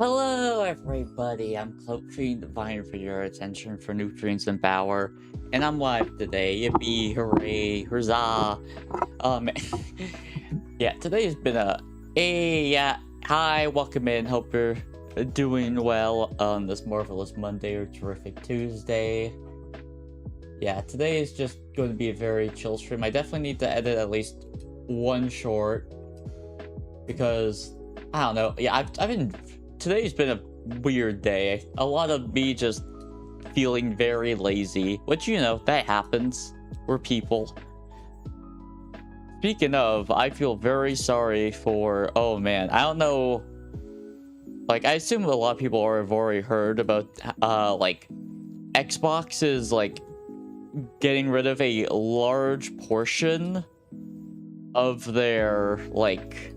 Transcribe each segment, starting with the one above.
Hello, everybody. I'm CloutFiend, vying for your attention for nutrients and power, and I'm live today. Yippee! Hooray! Huzzah! Yeah, today's been hi, welcome in. Hope you're doing well on this marvelous Monday or terrific Tuesday. Yeah, today is just going to be a very chill stream. I definitely need to edit at least one short because I don't know. Yeah, I've been. Today's been a weird day. A lot of me just feeling very lazy, which, you know, that happens. We're people. Speaking of, I feel very sorry for, oh man, I don't know, like, I assume a lot of people have already heard about, like, Xbox is, like, getting rid of a large portion of their, like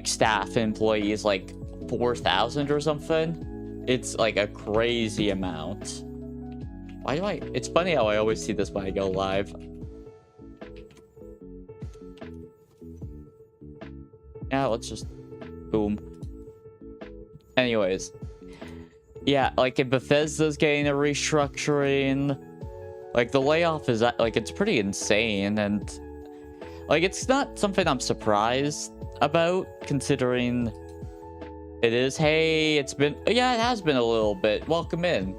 staff employees, like 4,000 or something. It's like a crazy amount. Why do it's funny how I always see this when I go live. Yeah, let's just boom. Anyways, yeah, like if Bethesda's getting a restructuring, like the layoff is like, it's pretty insane, and like it's not something I'm surprised about, considering it is. Hey, it has been a little bit. Welcome in.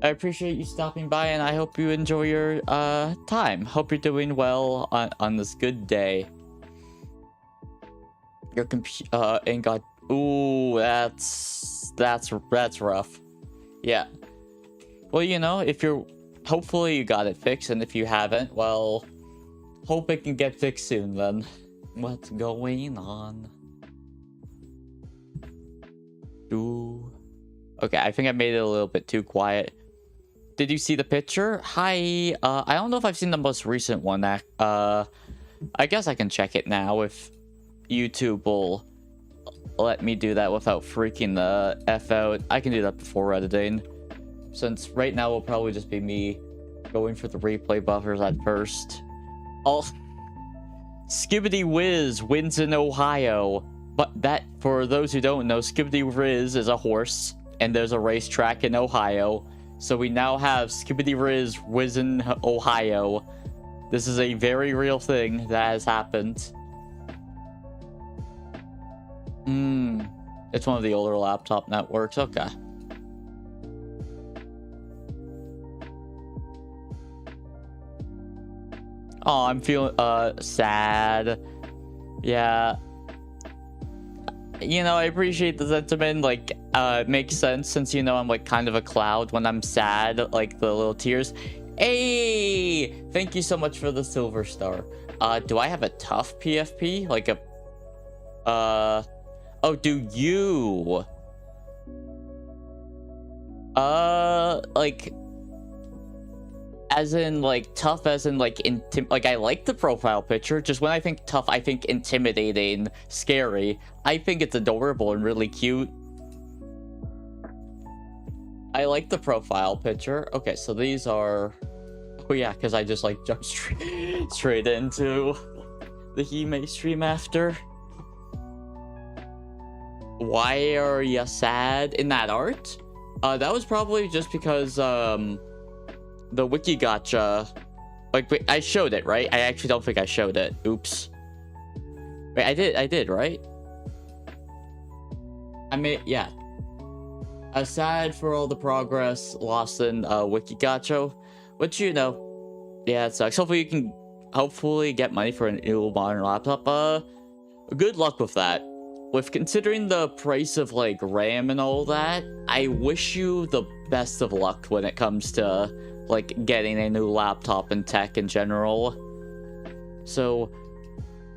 I appreciate you stopping by, and I hope you enjoy your time. Hope you're doing well on this good day. Your computer ain't got. Ooh, that's rough. Yeah. Well, you know, if you're, hopefully you got it fixed, and if you haven't, well, hope it can get fixed soon then. What's going on? Okay, I think I made it a little bit too quiet. Did you see the picture? Hi. I don't know if I've seen the most recent one. I guess I can check it now if YouTube will let me do that without freaking the F out. I can do that before editing, since right now will probably just be me going for the replay buffers at first. Skibbity Whiz wins in Ohio. But that, for those who don't know, Skibbity Riz is a horse, and there's a racetrack in Ohio. So we now have Skibbity Riz Whiz in Ohio. This is a very real thing that has happened. It's one of the older laptop networks. Okay. Oh, I'm feeling sad. Yeah. You know, I appreciate the sentiment. Like, it makes sense, since, you know, I'm like kind of a cloud when I'm sad, like the little tears. Hey, thank you so much for the silver star. Do I have a tough PFP? Like a oh, do you? Like, as in, like, tough as in, like, like, I like the profile picture. Just when I think tough, I think intimidating, scary. I think it's adorable and really cute. I like the profile picture. Okay, so these are... Oh, yeah, because I just, like, jumped straight into the Hime stream after. Why are you sad in that art? That was probably just because, the wiki gotcha, like, wait, I showed it, right? I actually don't think I showed it. Oops. Wait, I did, right? I mean, yeah. Aside for all the progress lost in wiki gotcha, which, you know, yeah, it sucks. Hopefully you can get money for a new modern laptop. Good luck with that. With considering the price of, like, RAM and all that, I wish you the best of luck when it comes to, like, getting a new laptop and tech in general. So,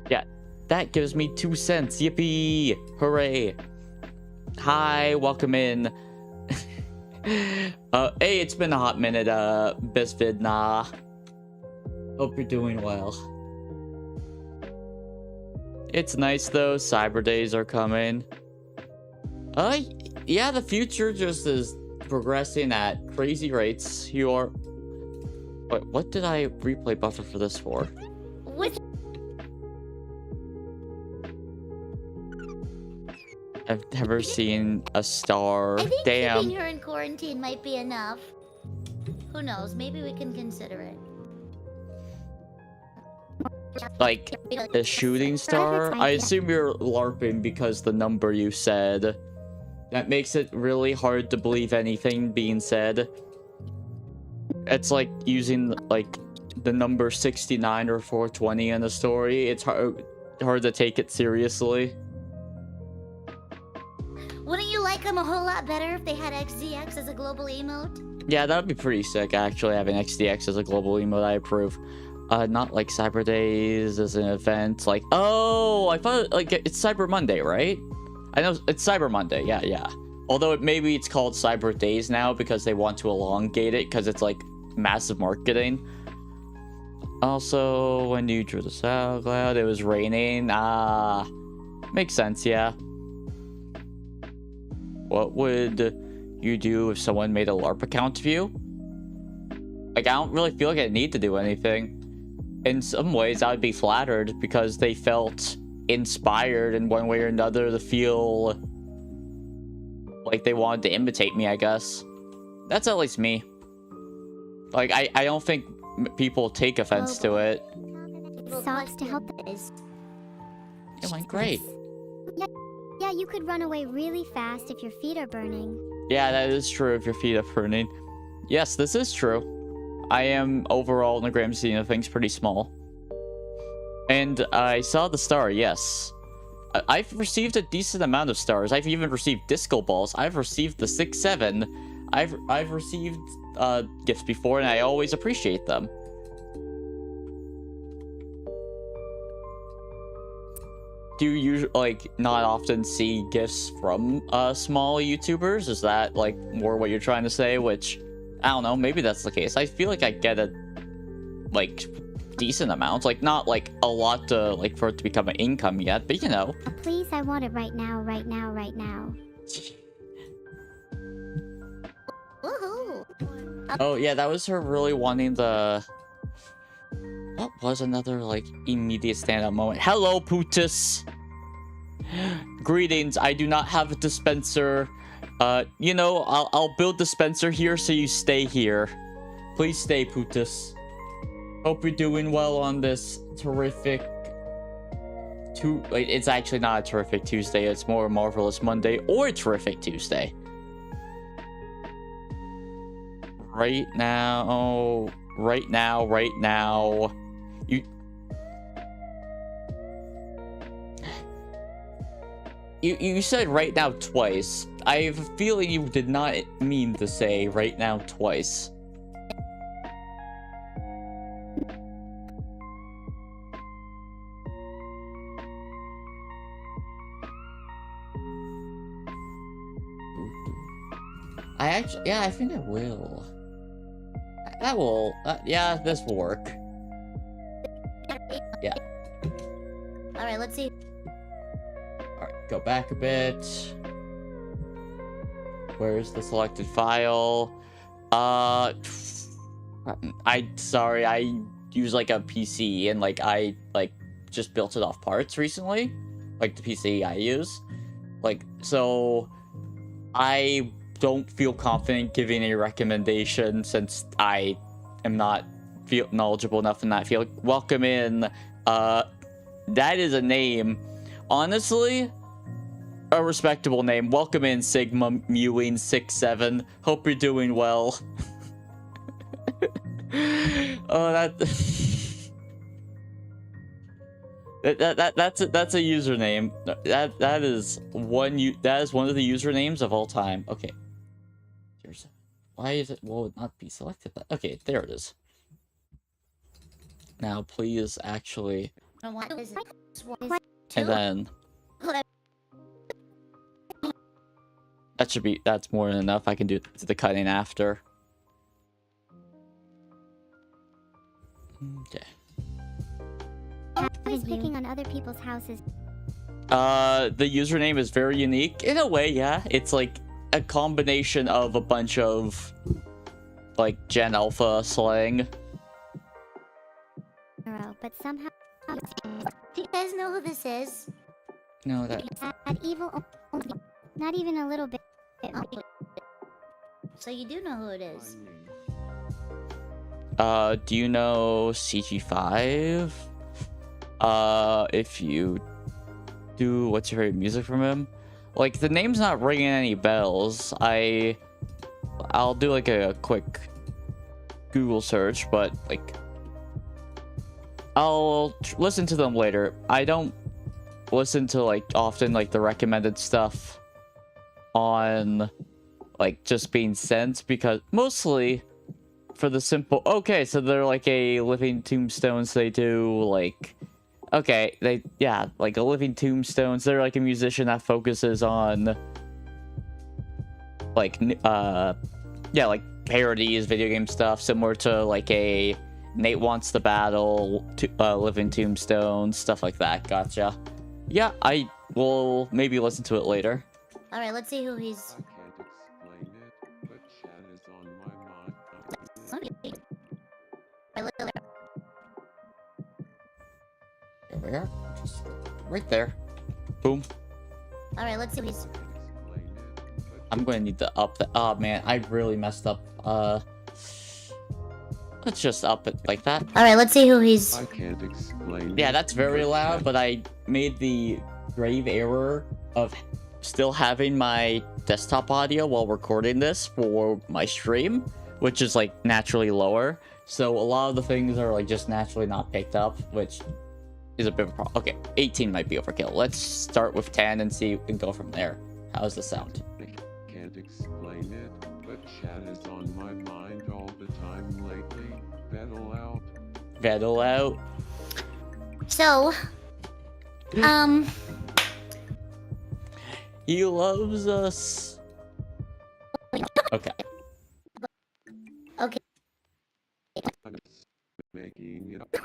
yeah, that gives me 2 cents. Yippee! Hooray! Hi, welcome in. Hey, it's been a hot minute, Bisvid. Nah. Hope you're doing well. It's nice, though. Cyber days are coming. Yeah, the future just is progressing at crazy rates. You are... Wait, what did I replay buffer for this for? I've never seen a star. I think Damn. keeping her in quarantine might be enough. Who knows? Maybe we can consider it. Like, a shooting star? I assume you're LARPing because the number you said. That makes it really hard to believe anything being said. It's like using, like, the number 69 or 420 in a story. It's hard to take it seriously. Wouldn't you like them a whole lot better if they had XDX as a global emote? Yeah, that would be pretty sick, actually, having XDX as a global emote. I approve. Not like Cyber Days as an event. Like, oh, I thought, like, it's Cyber Monday, right? I know it's Cyber Monday. Yeah. Although maybe it's called Cyber Days now because they want to elongate it because it's, like, massive marketing. Also, when you drew the SoundCloud, it was raining. Makes sense, yeah. What would you do if someone made a LARP account of you? Like, I don't really feel like I need to do anything. In some ways, I would be flattered because they felt inspired in one way or another to feel like they wanted to imitate me, I guess. That's at least me. Like, I don't think people take offense to it. Socks to help us. It went great. Yeah, you could run away really fast if your feet are burning. Yeah, that is true if your feet are burning. Yes, this is true. I am overall in the grand scheme of things pretty small. And I saw the star, yes. I've received a decent amount of stars. I've even received disco balls. I've received the 6-7. I've received gifts before, and I always appreciate them. Do you usually, like, not often see gifts from small YouTubers? Is that, like, more what you're trying to say? Which, I don't know, maybe that's the case. I feel like I get a, like, decent amount. Like, not, like, a lot to, like, for it to become an income yet, but, you know. Please, I want it right now, right now, right now. Woohoo! Oh, yeah, that was her really wanting the... What was another, like, immediate stand-up moment? Hello, Putus! Greetings, I do not have a dispenser. You know, I'll build dispenser here so you stay here. Please stay, Putus. Hope you're doing well on this terrific... It's actually not a terrific Tuesday, it's more a marvelous Monday or a terrific Tuesday. Right now... Right now... You said right now twice. I have a feeling you did not mean to say right now twice. I think I will. That will, yeah, this will work. Yeah. Alright, let's see. Alright, go back a bit. Where's the selected file? Sorry, I use like a PC and like I just built it off parts recently. Like the PC I use. Like, so I don't feel confident giving a recommendation since I am not knowledgeable enough in that field. Welcome in. That is a name. Honestly, a respectable name. Welcome in, Sigma Mewing 67. Hope you're doing well. Oh, that's a username. That is one of the usernames of all time. Okay. Why is it? Will it not be selected? Okay, there it is. Now, please, actually. And then. That's more than enough. I can do the cutting after. Okay. Always picking on other people's houses. The username is very unique. In a way, yeah. It's like a combination of a bunch of like Gen Alpha slang. Neuro, but somehow. Do you guys know who this is? No, that That evil. Not even a little bit. Oh, so you do know who it is. Do you know CG5? If you do, what's your favorite music from him? Like, the name's not ringing any bells. I'll do like a quick Google search, but like, I'll listen to them later. I don't listen to like often like the recommended stuff on like just being sent, because mostly for the simple, okay, so they're like a living tombstones. They do like, okay, like a living tombstones. They're like a musician that focuses on like like parodies, video game stuff, similar to like a Nate Wants the Battle, living tombstones, stuff like that. Gotcha. Yeah, I will maybe listen to it later. All right, let's see who he's. Over here, just right there. Boom. All right, let's see who he's. I'm going to need to up the. Oh man, I really messed up. Let's just up it like that. All right, let's see who he's. I can't explain. Yeah, that's very loud, but I made the grave error of still having my desktop audio while recording this for my stream, which is like naturally lower. So a lot of the things are like just naturally not picked up, which is a bit of a problem. Okay, 18 might be overkill. Let's start with 10 and see and go from there. How's the sound? I can't explain it, but chat is on my mind all the time lately. Battle out. Battle out. So, He loves us. Okay. okay. I'm making it up.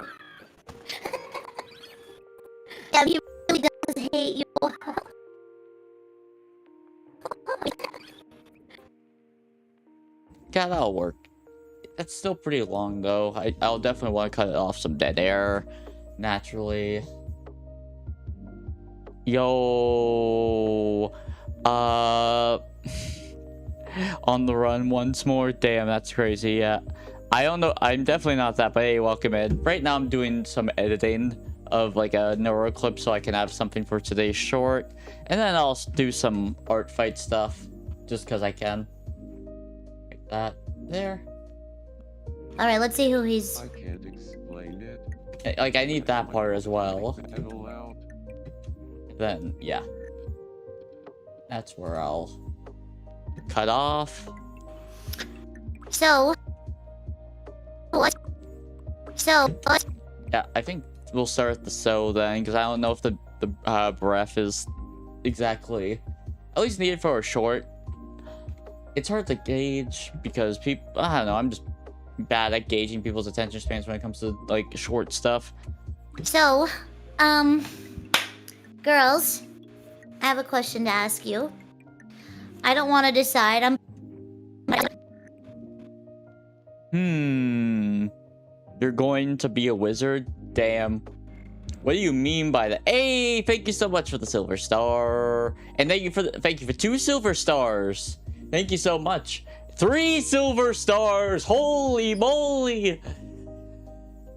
Yeah, he really does hate you. Yeah, that'll work. That's still pretty long though. I'll definitely want to cut it off some dead air, naturally. Yo, on the run once more. Damn, that's crazy. Yeah, I don't know. I'm definitely not that, but hey, welcome in. Right now, I'm doing some editing of like a Neuro clip so I can have something for today's short, and then I'll do some art fight stuff just because I can. Like that there. All right, let's see who he's. I can't explain it. Like, I need that part as well. Battle out. Then, yeah. That's where I'll cut off. So, what? Yeah, I think we'll start at the so then, because I don't know if the breath is exactly, at least needed for a short. It's hard to gauge because people, I don't know, I'm just bad at gauging people's attention spans when it comes to like short stuff. So, girls, I have a question to ask you. I don't want to decide. You're going to be a wizard? Damn. What do you mean by that? Hey, thank you so much for the silver star. And thank you for 2 silver stars. Thank you so much. 3 silver stars. Holy moly.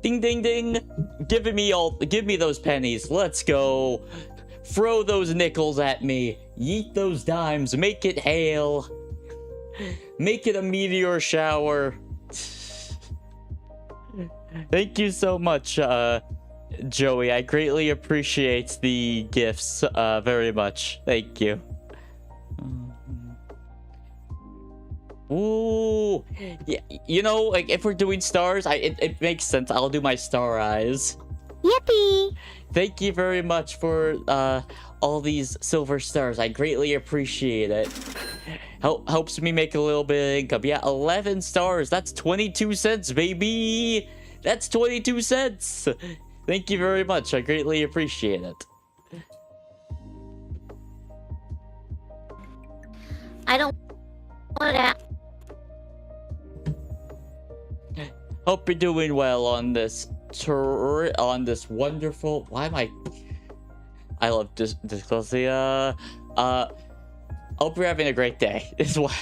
Ding, ding, ding. Give me those pennies. Let's go. Throw those nickels at me. Yeet those dimes. Make it hail. Make it a meteor shower. Thank you so much, Joey. I greatly appreciate the gifts, very much. Thank you. Ooh, yeah, you know, like if we're doing stars, it makes sense. I'll do my star eyes. Yippee! Thank you very much for all these silver stars. I greatly appreciate it. Helps me make a little bit of income. Yeah, 11 stars. That's 22 cents, baby. That's 22 cents. Thank you very much. I greatly appreciate it. I don't want to. Hope you're doing well on this wonderful. Why am I love dyslexia. Hope you're having a great day. Is what.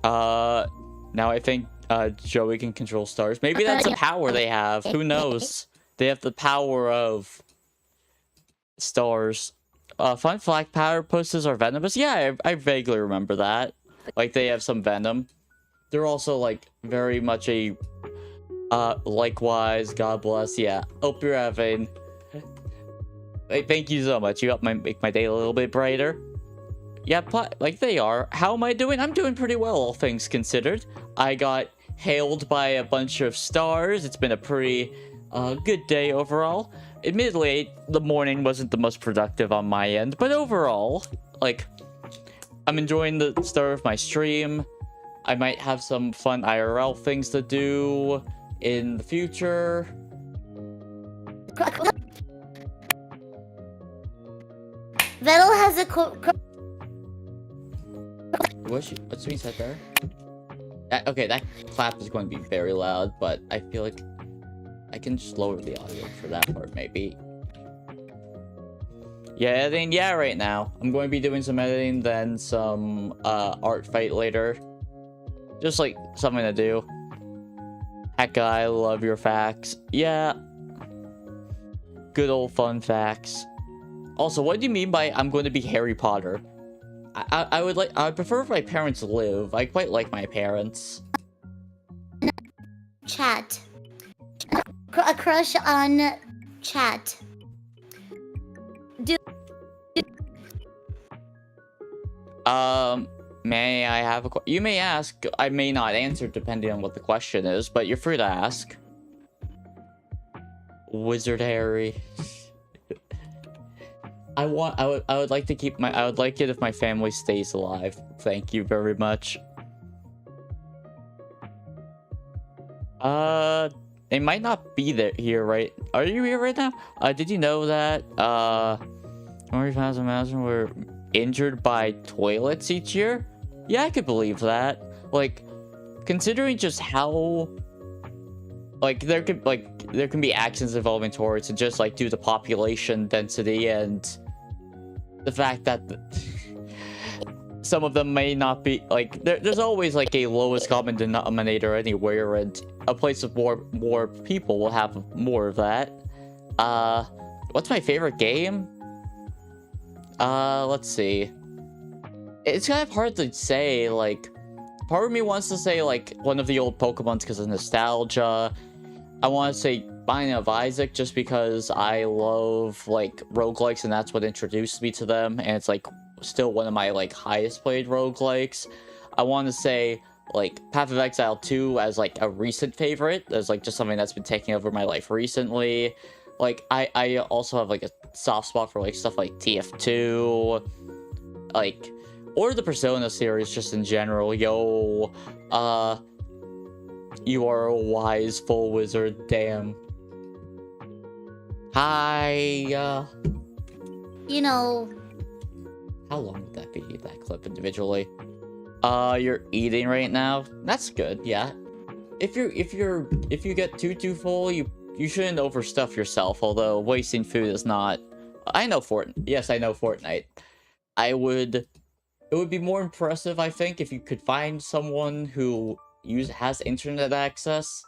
Now I think Joey can control stars. Maybe that's a power they have. Who knows? They have the power of stars. Fun fact: platypuses are venomous. Yeah, I vaguely remember that. Like they have some venom. They're also like very much a likewise. God bless. Yeah. Hope you're having. Hey, thank you so much. You helped make my day a little bit brighter. Yeah, like they are. How am I doing? I'm doing pretty well, all things considered. I got hailed by a bunch of stars. It's been a pretty good day overall. Admittedly, the morning wasn't the most productive on my end, but overall, like, I'm enjoying the start of my stream. I might have some fun IRL things to do in the future. Vettel has a What's being said there? Okay, that clap is going to be very loud, but I feel like I can just lower the audio for that part, maybe. Yeah, editing, yeah, right now. I'm going to be doing some editing, then some art fight later. Just like something to do. Heck, I love your facts. Yeah. Good old fun facts. Also, what do you mean by I'm going to be Harry Potter? I would prefer if my parents live. I quite like my parents. Chat. A crush on chat. May I have you may ask. I may not answer depending on what the question is, but you're free to ask. Wizard Harry. I would like to keep I would like it if my family stays alive. Thank you very much. They might not be here, right? Are you here right now? Did you know that 20,000 were injured by toilets each year? Yeah, I could believe that. Like, considering just how like there can be accidents involving toilets, and just like due to population density and the fact that some of them may not be like there's always like a lowest common denominator anywhere, and a place with more people will have more of that. What's my favorite game? Let's see. It's kind of hard to say. Like, part of me wants to say like one of the old Pokemons because of nostalgia. I want to say Binding of Isaac just because I love like roguelikes, and that's what introduced me to them, and it's like still one of my like highest played roguelikes. I want to say like Path of Exile 2 as like a recent favorite, as like just something that's been taking over my life recently. Like I also have like a soft spot for like stuff like TF2, like, or the Persona series just in general. Yo, you are a wise full wizard, damn. Hi, You know... How long would that be, that clip individually? You're eating right now? That's good, yeah. If you get too full, you shouldn't overstuff yourself, although wasting food is not... I know Fortnite. Yes, I know Fortnite. It would be more impressive, I think, if you could find someone who has internet access,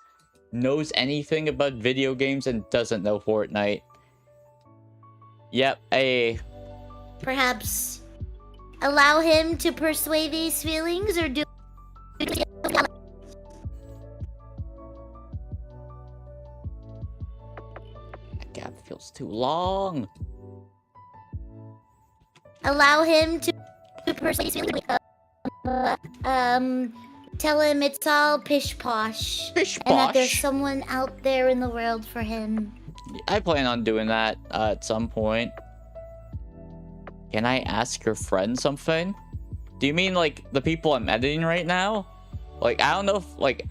knows anything about video games, and doesn't know Fortnite. Yep, Perhaps allow him to persuade these feelings, or do... That gap feels too long. Allow him to persuade these feelings. Tell him it's all pish posh. Pish And that posh. there's someone out there in the world for him. I plan on doing that at some point. Can I ask your friend something? Do you mean like the people I'm editing right now? Like, I don't know if like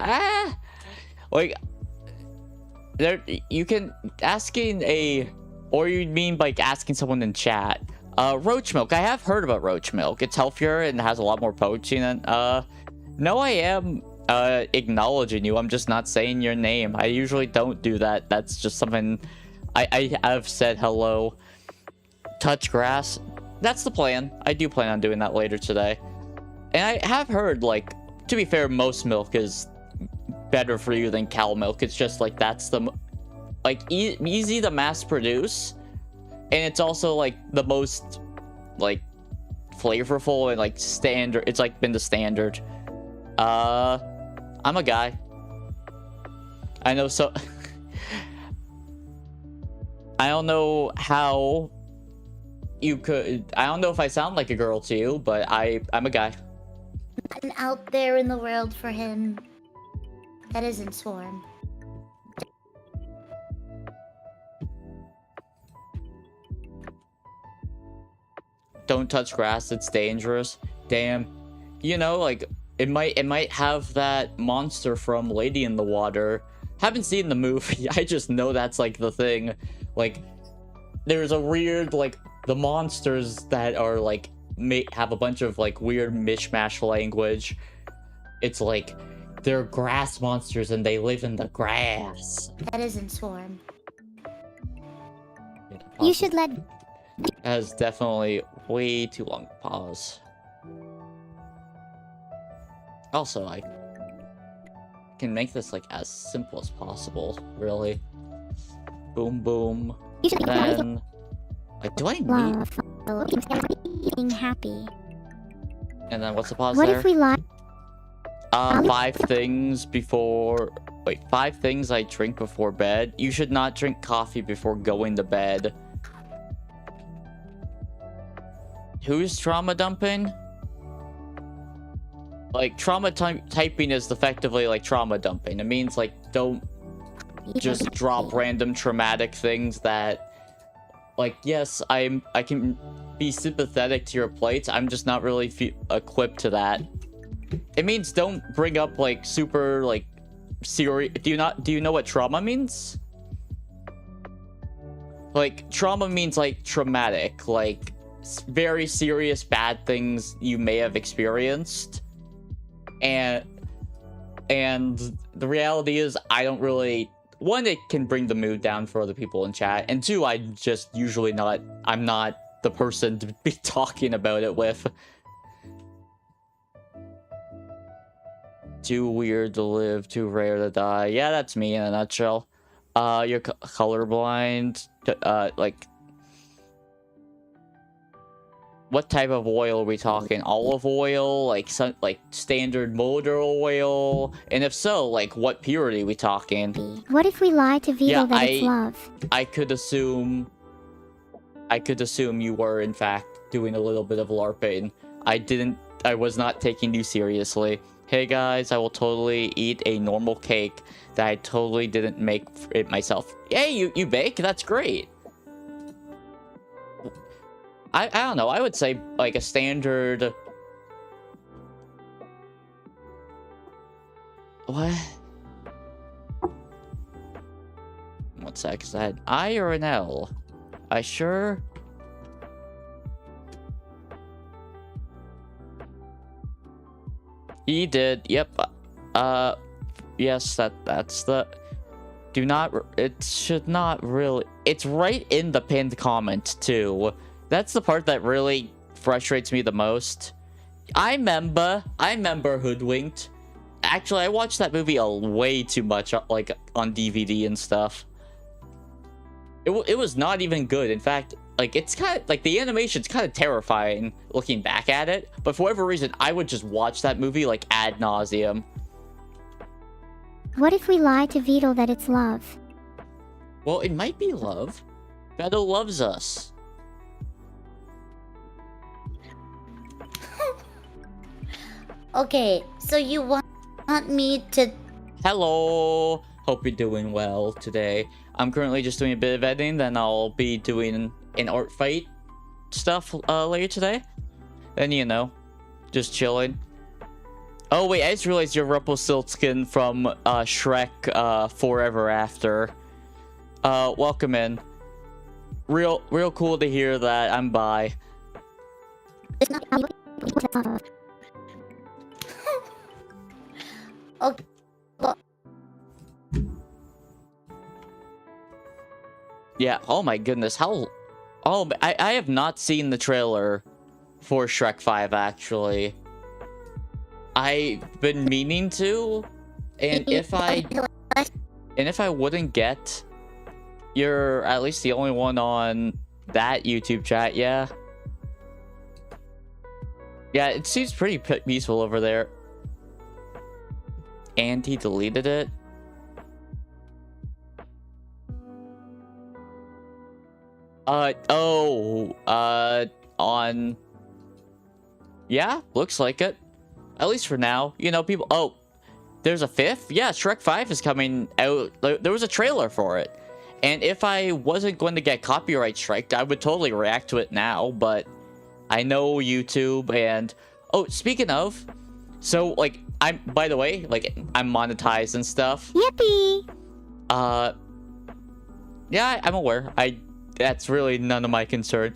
like there you can asking or you mean like asking someone in chat. Roach milk. I have heard about roach milk. It's healthier and has a lot more protein. And no, I am acknowledging you. I'm just not saying your name. I usually don't do that. That's just something I have said hello. Touch grass. that's the plan. I do plan on doing that later today. And I have heard, like, to be fair, most milk is better for you than cow milk. It's just like that's the like easy to mass produce, and it's also like the most like flavorful and like standard. It's like been the standard. I'm a guy. I know, so I don't know how you could. I don't know if I sound like a girl to you, but I'm a guy. And out there in the world for him that isn't Swarm. Don't touch grass, it's dangerous. Damn. You know, like it might have that monster from Lady in the Water. Haven't seen the movie. I just know that's like the thing. Like there's a weird like the monsters that are like have a bunch of like weird mishmash language. It's like they're grass monsters and they live in the grass. That isn't Swarm. You should let... That is definitely way too long to pause. Also, I can make this like as simple as possible, really. Boom, boom. You should Then, like, do I need? love being happy. And then what's the pause What there? if we lie? 5 things before. Wait, 5 things I drink before bed. You should not drink coffee before going to bed. Who's trauma dumping? Like, trauma typing is effectively like trauma dumping. It means, like, don't just drop random traumatic things that... Like, yes, I can be sympathetic to your plight. I'm just not really equipped to that. It means don't bring up, like, super, like, serious... Do you know what trauma means? Like, trauma means, like, traumatic. Like, very serious bad things you may have experienced. And the reality is, I don't really... 1, it can bring the mood down for other people in chat. And 2, I'm not the person to be talking about it with. Too weird to live, too rare to die. Yeah, that's me in a nutshell. You're colorblind. Like... What type of oil are we talking? Olive oil? Like standard motor oil? And if so, like what purity are we talking? What if we lie to Vito Yeah, that it's love? I could assume you were in fact doing a little bit of LARPing. I was not taking you seriously. Hey guys, I will totally eat a normal cake that I totally didn't make it myself. Hey, you bake? That's great. I don't know, I would say, like, a standard... What? 1 sec, is that I or an L? I sure... He did, yep. Yes, that's the... Do not... It should not really... It's right in the pinned comment, too. That's the part that really frustrates me the most. I remember Hoodwinked. Actually, I watched that movie way too much, like, on DVD and stuff. It was not even good. In fact, like, it's kind of, like, the animation's kind of terrifying looking back at it. But for whatever reason, I would just watch that movie, like, ad nauseum. What if we lie to Vito that it's love? Well, it might be love. Beto loves us. Okay, so you want me to... Hello! Hope you're doing well today. I'm currently just doing a bit of editing, then I'll be doing an art fight stuff later today. Then, you know, just chilling. Oh wait, I just realized you're Rumpelstiltskin from Shrek Forever After. Welcome in. Real cool to hear that. I'm bi. It's not love. Okay. Well, Yeah, oh my goodness, how Oh, I have not seen the trailer for Shrek 5, actually. I've been meaning to, and if I wouldn't get, you're at least the only one on that YouTube chat, yeah. Yeah, it seems pretty peaceful over there. And he deleted it. On... Yeah, looks like it. At least for now. You know, people... Oh, there's a 5th? Yeah, Shrek 5 is coming out. There was a trailer for it. And if I wasn't going to get copyright striked, I would totally react to it now, but I know YouTube and... Oh, speaking of... So, like, by the way, like, I'm monetized and stuff. Yippee! Yeah, I'm aware. That's really none of my concern.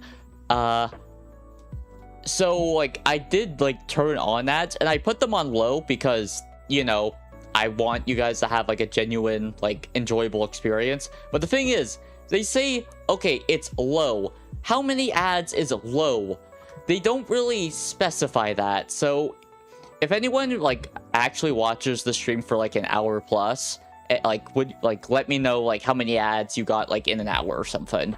So, like, I did, like, turn on ads, and I put them on low because, you know, I want you guys to have, like, a genuine, like, enjoyable experience. But the thing is, they say, okay, it's low. How many ads is low? They don't really specify that. So, if anyone, like, actually watches the stream for, like, an hour plus, like, would, like, let me know, like, how many ads you got, like, in an hour or something.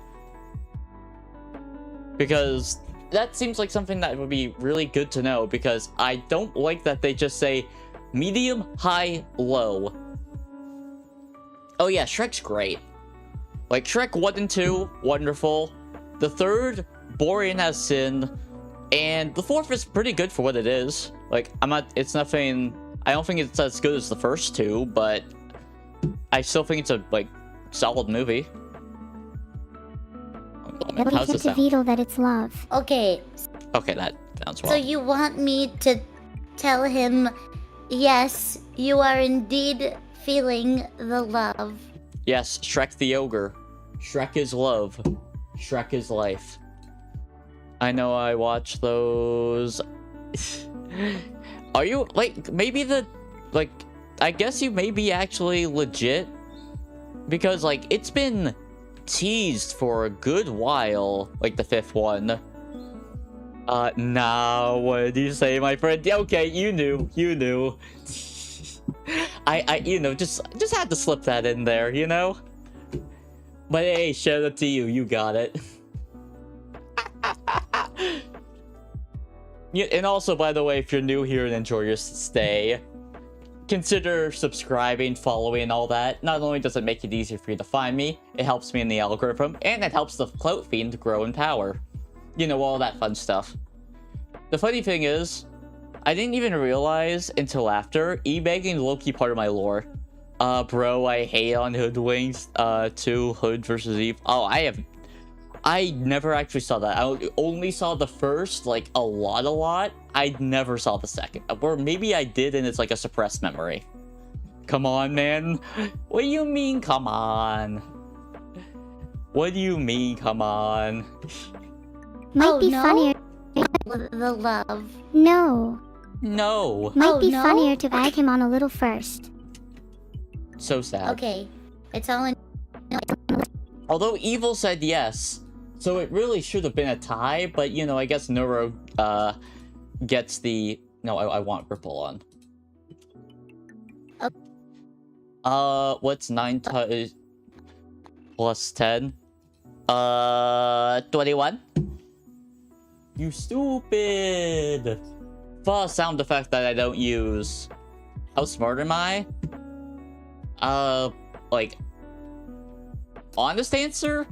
Because that seems like something that would be really good to know, because I don't like that they just say medium, high, low. Oh yeah, Shrek's great. Like, Shrek 1 and 2, wonderful. The 3rd, boring as sin. And the 4th is pretty good for what it is. Like, it's nothing, I don't think it's as good as the first 2, but I still think it's a, like, solid movie. But we said to Beetle that it's love. Okay. Okay, that sounds well. So you want me to tell him, yes, you are indeed feeling the love. Yes, Shrek the Ogre. Shrek is love. Shrek is life. I know I watch those. Are you, like, maybe I guess you may be actually legit? Because, like, it's been teased for a good while, like the 5th one. Nah, what did you say, my friend? Okay, you knew. I you know, just had to slip that in there, you know? But hey, shout out to you, you got it. Yeah, and also, by the way, if you're new here and enjoy your stay, consider subscribing, following, all that. Not only does it make it easier for you to find me, it helps me in the algorithm, and it helps the CloutFiend grow in power. You know, all that fun stuff. The funny thing is, I didn't even realize until after, e-begging is low-key part of my lore. Bro, I hate on Hoodwinks, 2, Hood versus Eve. Oh, I never actually saw that. I only saw the first, like, a lot. I never saw the second. Or maybe I did and it's like a suppressed memory. Come on, man. What do you mean, come on? What do you mean, come on? Might be funnier. The love. No. No. Might be funnier to bag him on a little first. So sad. Okay. It's all in... Although Evil said yes. So it really should have been a tie, but, you know, I guess Neuro, gets the... No, I want Ripple on. What's 9 plus 10? 21? You stupid! False sound effect that I don't use. How smart am I? Like... Honest answer?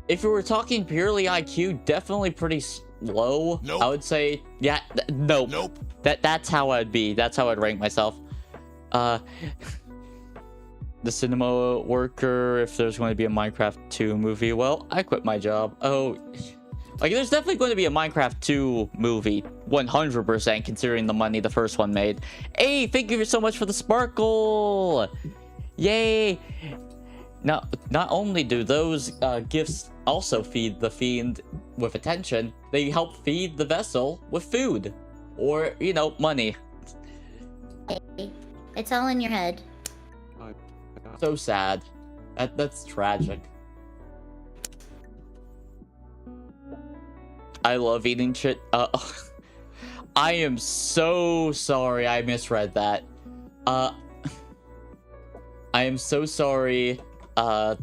If we were talking purely IQ, definitely pretty low. Nope. I would say, yeah, nope. Nope. That's how I'd be. That's how I'd rank myself. The cinema worker, if there's going to be a Minecraft 2 movie, well, I quit my job. Oh, like, there's definitely going to be a Minecraft 2 movie, 100%, considering the money the first one made. Hey, thank you so much for the sparkle! Yay! Now, not only do those gifts also feed the fiend with attention, they help feed the vessel with food. Or, you know, money. It's all in your head. So sad. That's tragic. I love eating shit. I am so sorry I misread that. I am so sorry. I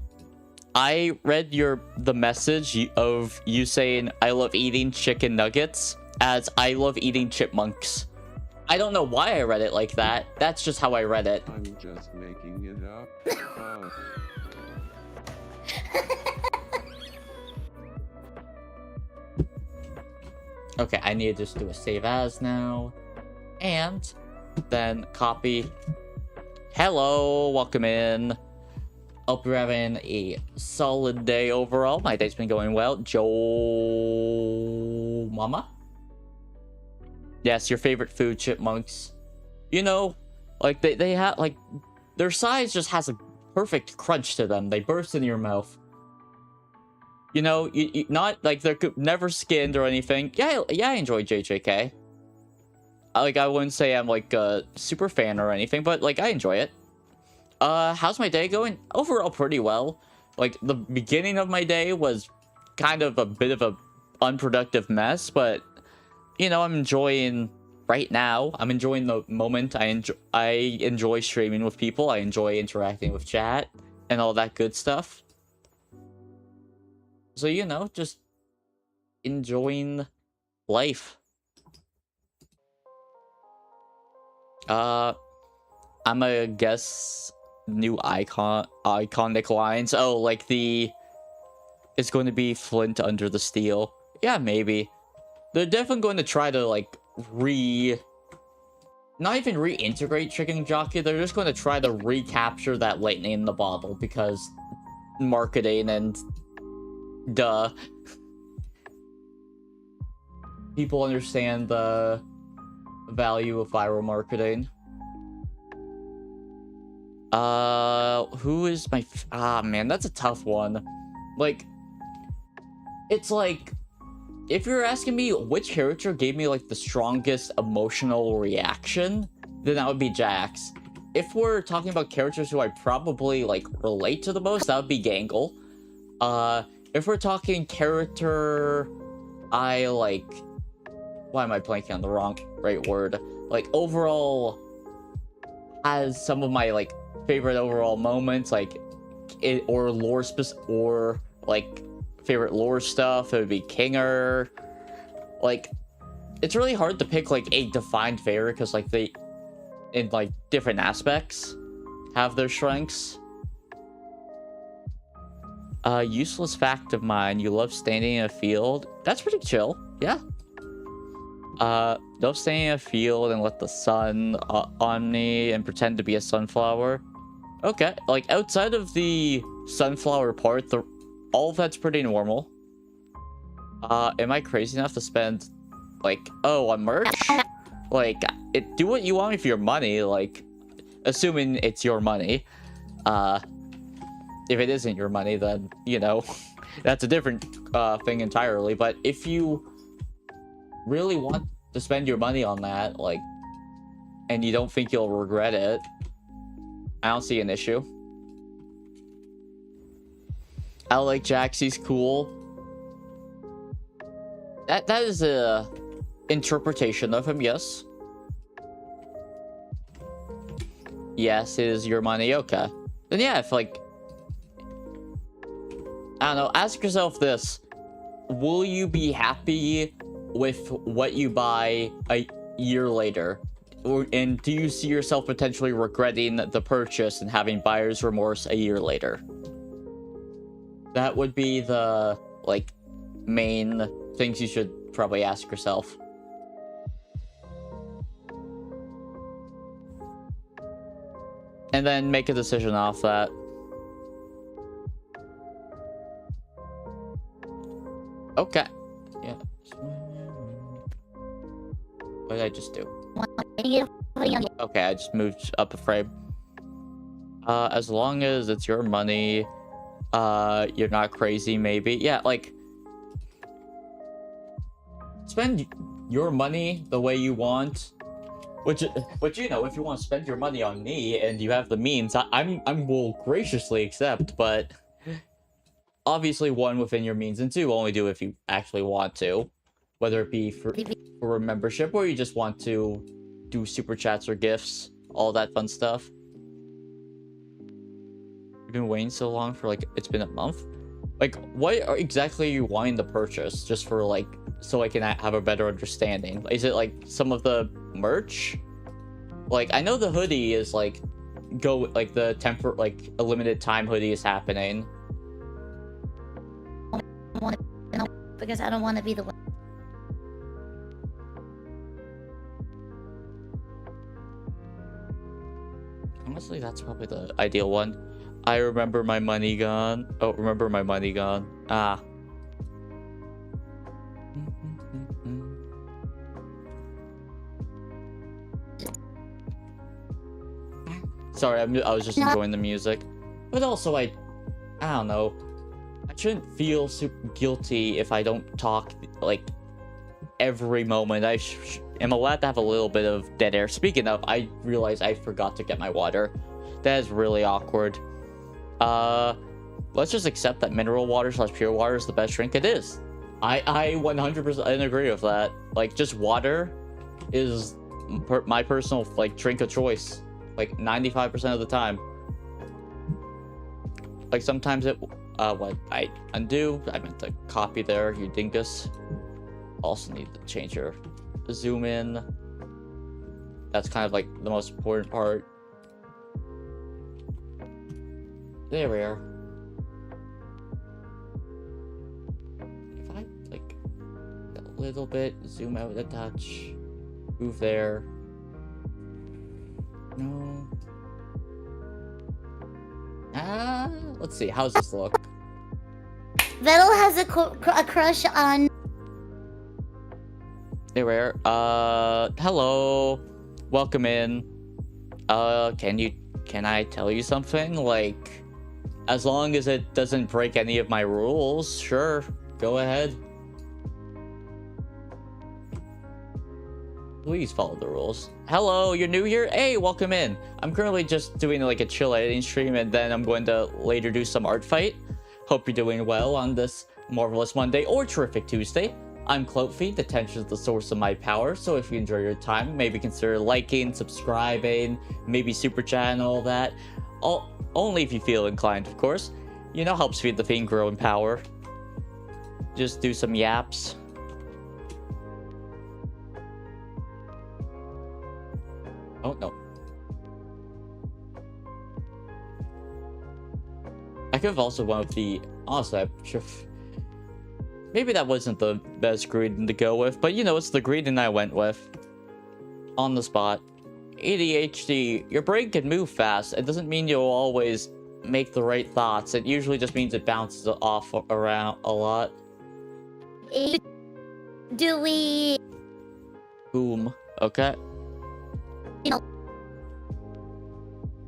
read the message of you saying I love eating chicken nuggets as I love eating chipmunks. I don't know why I read it like that. That's just how I read it. I'm just making it up. Okay, I need to just do a save as now. And then copy. Hello, welcome in. Hope you're having a solid day overall. My day's been going well. Joe Mama? Yes, your favorite food, chipmunks. You know, like they have like their size just has a perfect crunch to them. They burst in your mouth. You know, you not like they're never skinned or anything. Yeah, I enjoy JJK. I wouldn't say I'm like a super fan or anything, but like I enjoy it. How's my day going? Overall, pretty well. Like the beginning of my day was kind of a bit of a unproductive mess, but you know, I'm enjoying right now. I'm enjoying the moment. I enjoy streaming with people. I enjoy interacting with chat and all that good stuff. So, you know, just enjoying life. I'm gonna guess new iconic lines. Oh, like it's going to be Flint under the steel. Yeah, maybe. They're definitely going to try to like not even reintegrate Chicken Jockey. They're just going to try to recapture that lightning in the bottle because marketing and duh. People understand the value of viral marketing. Who is my man, that's a tough one. Like, it's like, if you're asking me which character gave me like the strongest emotional reaction, then that would be Jax. If we're talking about characters who I probably like relate to the most, that would be Gangle. If we're talking character I like, why am I blanking on the right word? Like overall has some of my like favorite overall moments, like or lore or like favorite lore stuff, it would be Kinger. Like it's really hard to pick like a defined favorite because like they in like different aspects have their strengths. Useless fact of mine, you love standing in a field. That's pretty chill. Yeah. Love standing in a field and let the sun on me and pretend to be a sunflower. Okay, like outside of the sunflower part, all of that's pretty normal. Am I crazy enough to spend like, on merch? Like, do what you want with your money, like, assuming it's your money. If it isn't your money, then, you know, that's a different thing entirely. But if you really want to spend your money on that, like, and you don't think you'll regret it, I don't see an issue. I like Jax, he's cool. That is a interpretation of him, yes. Yes, it is your money, okay. Then yeah, if like, I don't know, ask yourself this. Will you be happy with what you buy a year later? And do you see yourself potentially regretting the purchase and having buyer's remorse a year later? That would be the, like, main things you should probably ask yourself. And then make a decision off that. Okay. Yeah. What did I just do? Okay, I just moved up a frame. As long as it's your money, you're not crazy, maybe. Yeah, like, spend your money the way you want. Which you know, if you want to spend your money on me and you have the means, I will graciously accept, but obviously one, within your means, and two, only do if you actually want to. whether it be for a membership or you just want to do super chats or gifts, all that fun stuff. You've been waiting so long for like it's been a month. Like, what exactly are you wanting to purchase? Just for like, so I can have a better understanding. Is it like some of the merch? Like, I know the hoodie is like, like the like a limited time hoodie is happening. Because I don't want to be the one. Honestly, that's probably the ideal one. I remember my money gone. Oh, remember my money gone. Ah. Sorry, I was just enjoying the music. But also, I don't know. I shouldn't feel super guilty if I don't talk, like, every moment. I am allowed to have a little bit of dead air. Speaking of, I realized I forgot to get my water. That is really awkward. Let's just accept that mineral water / pure water is the best drink. It is. I 100% agree with that. Like, just water is my personal, like, drink of choice. Like, 95% of the time. Like, sometimes it... what? I undo. I meant to copy there, you dingus. Also need to change your zoom in. That's kind of, like, the most important part. There we are. If I, like, a little bit, zoom out a touch, move there. No. Let's see. How's this look? Vettel has a crush on... There we are. Hello. Welcome in. Can I tell you something? Like, as long as it doesn't break any of my rules, sure. Go ahead. Please follow the rules. Hello, you're new here? Hey, welcome in. I'm currently just doing like a chill editing stream, and then I'm going to later do some art fight. Hope you're doing well on this marvelous Monday or terrific Tuesday. I'm CloutFiend, attention is the source of my power, so if you enjoy your time, maybe consider liking, subscribing, maybe super chat and all that. Only if you feel inclined, of course. You know, helps feed the fiend grow in power. Just do some yaps. Oh, no. I could have also went with the... Honestly, maybe that wasn't the best greeting to go with, but you know, it's the greeting I went with. On the spot. ADHD, your brain can move fast. It doesn't mean you'll always make the right thoughts. It usually just means it bounces off around a lot. Do we... Boom. Okay. You know...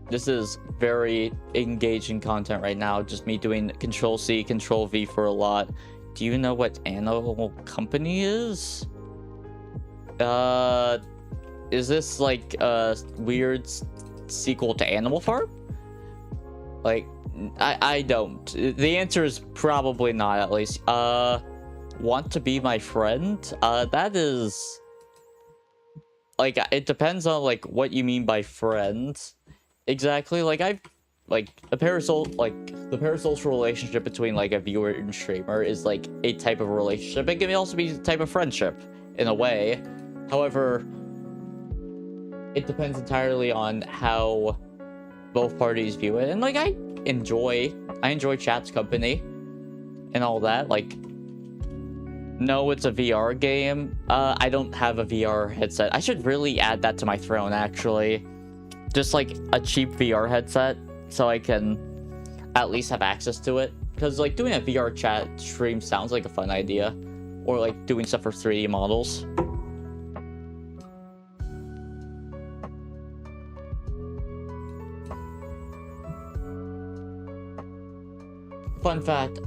This is very engaging content right now. Just me doing Control-C, Control-V for a lot. Do you know what Animal Company is? Is this like a weird sequel to Animal Farm? Like, I don't. The answer is probably not, at least. Want to be my friend? That is... Like, it depends on, like, what you mean by friends. Exactly, like, the parasocial relationship between, like, a viewer and streamer is, like, a type of relationship. It can also be a type of friendship, in a way. However, it depends entirely on how both parties view it. And, like, I enjoy chat's company and all that. Like, no, it's a VR game. I don't have a VR headset. I should really add that to my throne, actually. Just, like, a cheap VR headset, so I can at least have access to it. Because, like, doing a VR chat stream sounds like a fun idea. Or, like, doing stuff for 3D models. Fun fact,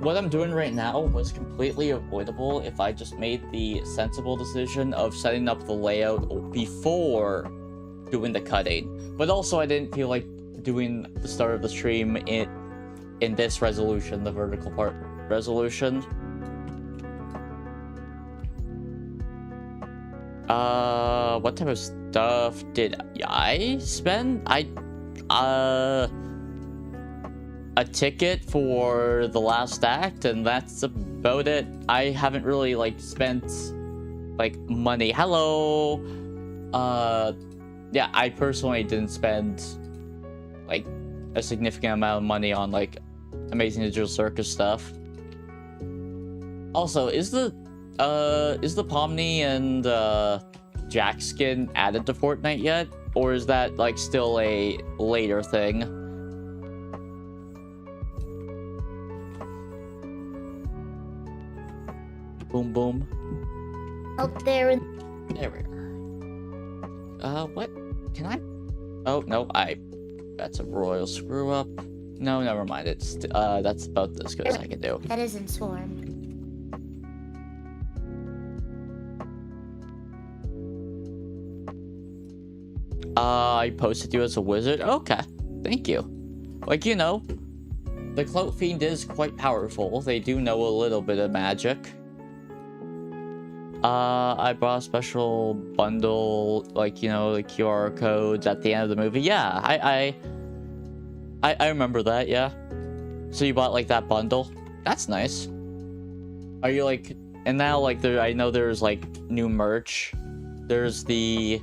what I'm doing right now was completely avoidable if I just made the sensible decision of setting up the layout before doing the cutting. But also, I didn't feel like doing the start of the stream in this resolution, the vertical part resolution. What type of stuff did I spend? A ticket for the last act, and that's about it. I haven't really, like, spent, like, money. Hello! Yeah, I personally didn't spend, like, a significant amount of money on, like, Amazing Digital Circus stuff. Also, is the Pomni and, Jack skin added to Fortnite yet? Or is that, like, still a later thing? Boom, boom. Out there. There we are. What? Can I? Oh, no, that's a royal screw up. No, never mind. It's, that's about as good as I can do. That isn't Swarm. I posted you as a wizard. Okay, thank you. Like, you know, the CloutFiend is quite powerful. They do know a little bit of magic. I bought a special bundle, like, you know, the QR codes at the end of the movie. Yeah, I remember that, yeah. So you bought, like, that bundle? That's nice. Are you, like... And now, like, I know there's, like, new merch. There's the...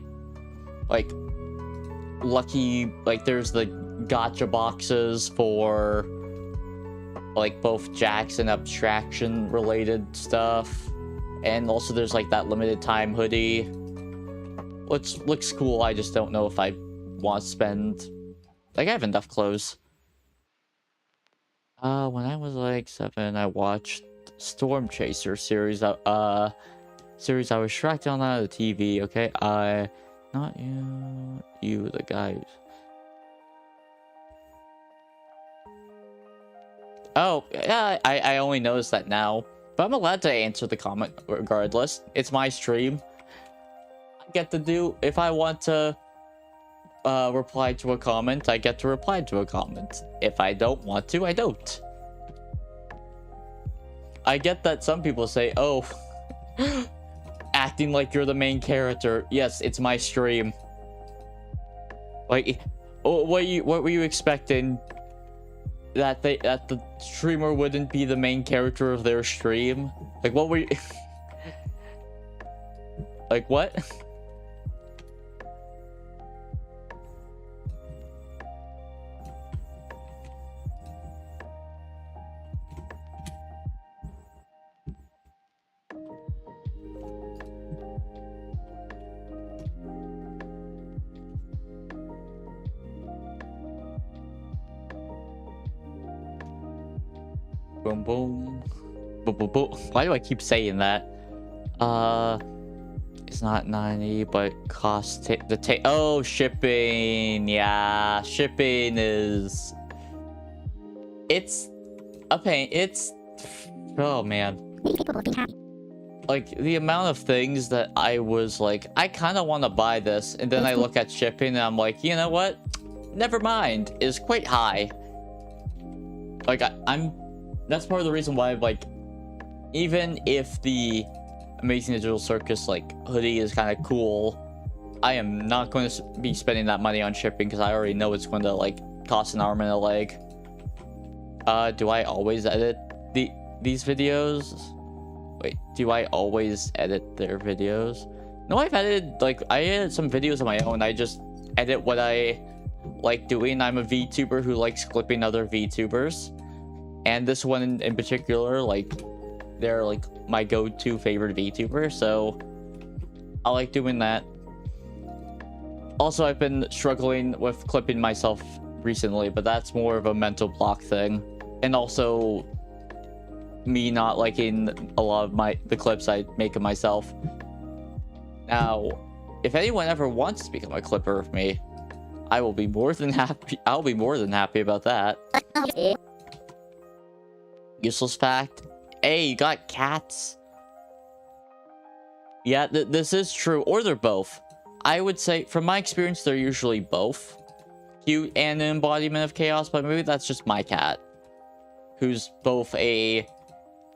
Like... Lucky... Like, there's the gacha boxes for... Like, both Jax and Abstraction-related stuff. And also there's, like, that limited time hoodie. Which looks cool, I just don't know if I want to spend... Like, I have enough clothes. When I was, like, 7, I watched Storm Chaser series. I was distracted on the TV, okay? Not you. You, the guy. Oh, yeah, I only noticed that now. But I'm allowed to answer the comment regardless. It's my stream. I get to do, if I want to reply to a comment, I get to reply to a comment. If I don't want to, I don't. I get that some people say, oh, acting like you're the main character. Yes, it's my stream. Like, what were you expecting? That the streamer wouldn't be the main character of their stream? Like, what were you... Like, what? Boom, boom. Boom, boom, boom. Why do I keep saying that? It's not 90, but cost oh, shipping. Yeah, shipping is... It's a pain. It's... Oh, man. Like, the amount of things that I was like, I kind of want to buy this, and then I look at shipping, and I'm like, you know what? Never mind. Is quite high. Like, that's part of the reason why, like, even if the Amazing Digital Circus, like, hoodie is kind of cool, I am not going to be spending that money on shipping because I already know it's going to, like, cost an arm and a leg. Do I always edit these videos? Wait, do I always edit their videos? No, I edited some videos of my own. I just edit what I like doing. I'm a VTuber who likes clipping other VTubers. And this one in particular, like, they're, like, my go-to favorite VTuber, so I like doing that. Also, I've been struggling with clipping myself recently, but that's more of a mental block thing. And also, me not liking a lot of the clips I make of myself. Now, if anyone ever wants to become a clipper of me, I will be more than happy. I'll be more than happy about that. Useless fact. Hey, you got cats? Yeah, this is true. Or they're both. I would say, from my experience, they're usually both. Cute and an embodiment of chaos, but maybe that's just my cat. Who's both a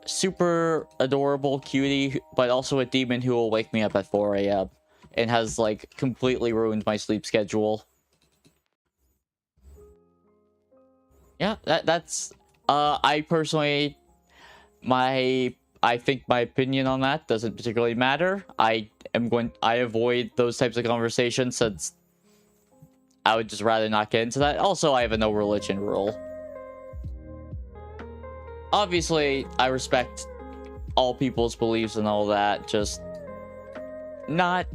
super adorable cutie, but also a demon who will wake me up at 4 a.m. and has like completely ruined my sleep schedule. Yeah, that's I personally, I think my opinion on that doesn't particularly matter. I avoid those types of conversations since I would just rather not get into that. Also, I have a no religion rule. Obviously, I respect all people's beliefs and all that, just not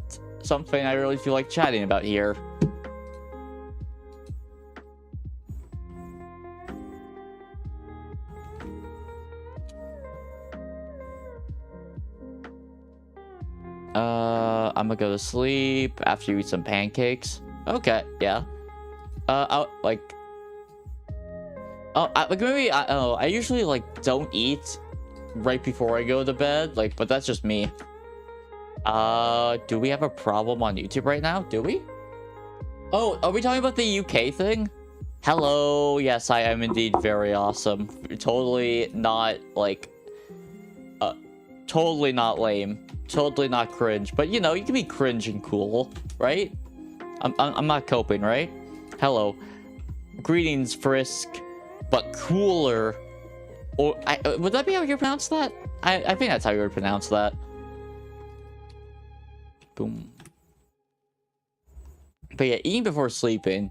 something I really feel like chatting about here. I'm gonna go to sleep after you eat some pancakes. Okay, yeah. Like maybe I usually like don't eat right before I go to bed, like, but that's just me. Do we have a problem on YouTube right now? Do we? Oh, are we talking about the UK thing? Hello, yes, I am indeed very awesome. Totally not like totally not lame, totally not cringe, but you know, you can be cringe and cool, right? I'm not coping, right? Hello, greetings, Frisk, but cooler. Or would that be how you pronounce that? I think that's how you would pronounce that. Boom. But yeah, eating before sleeping.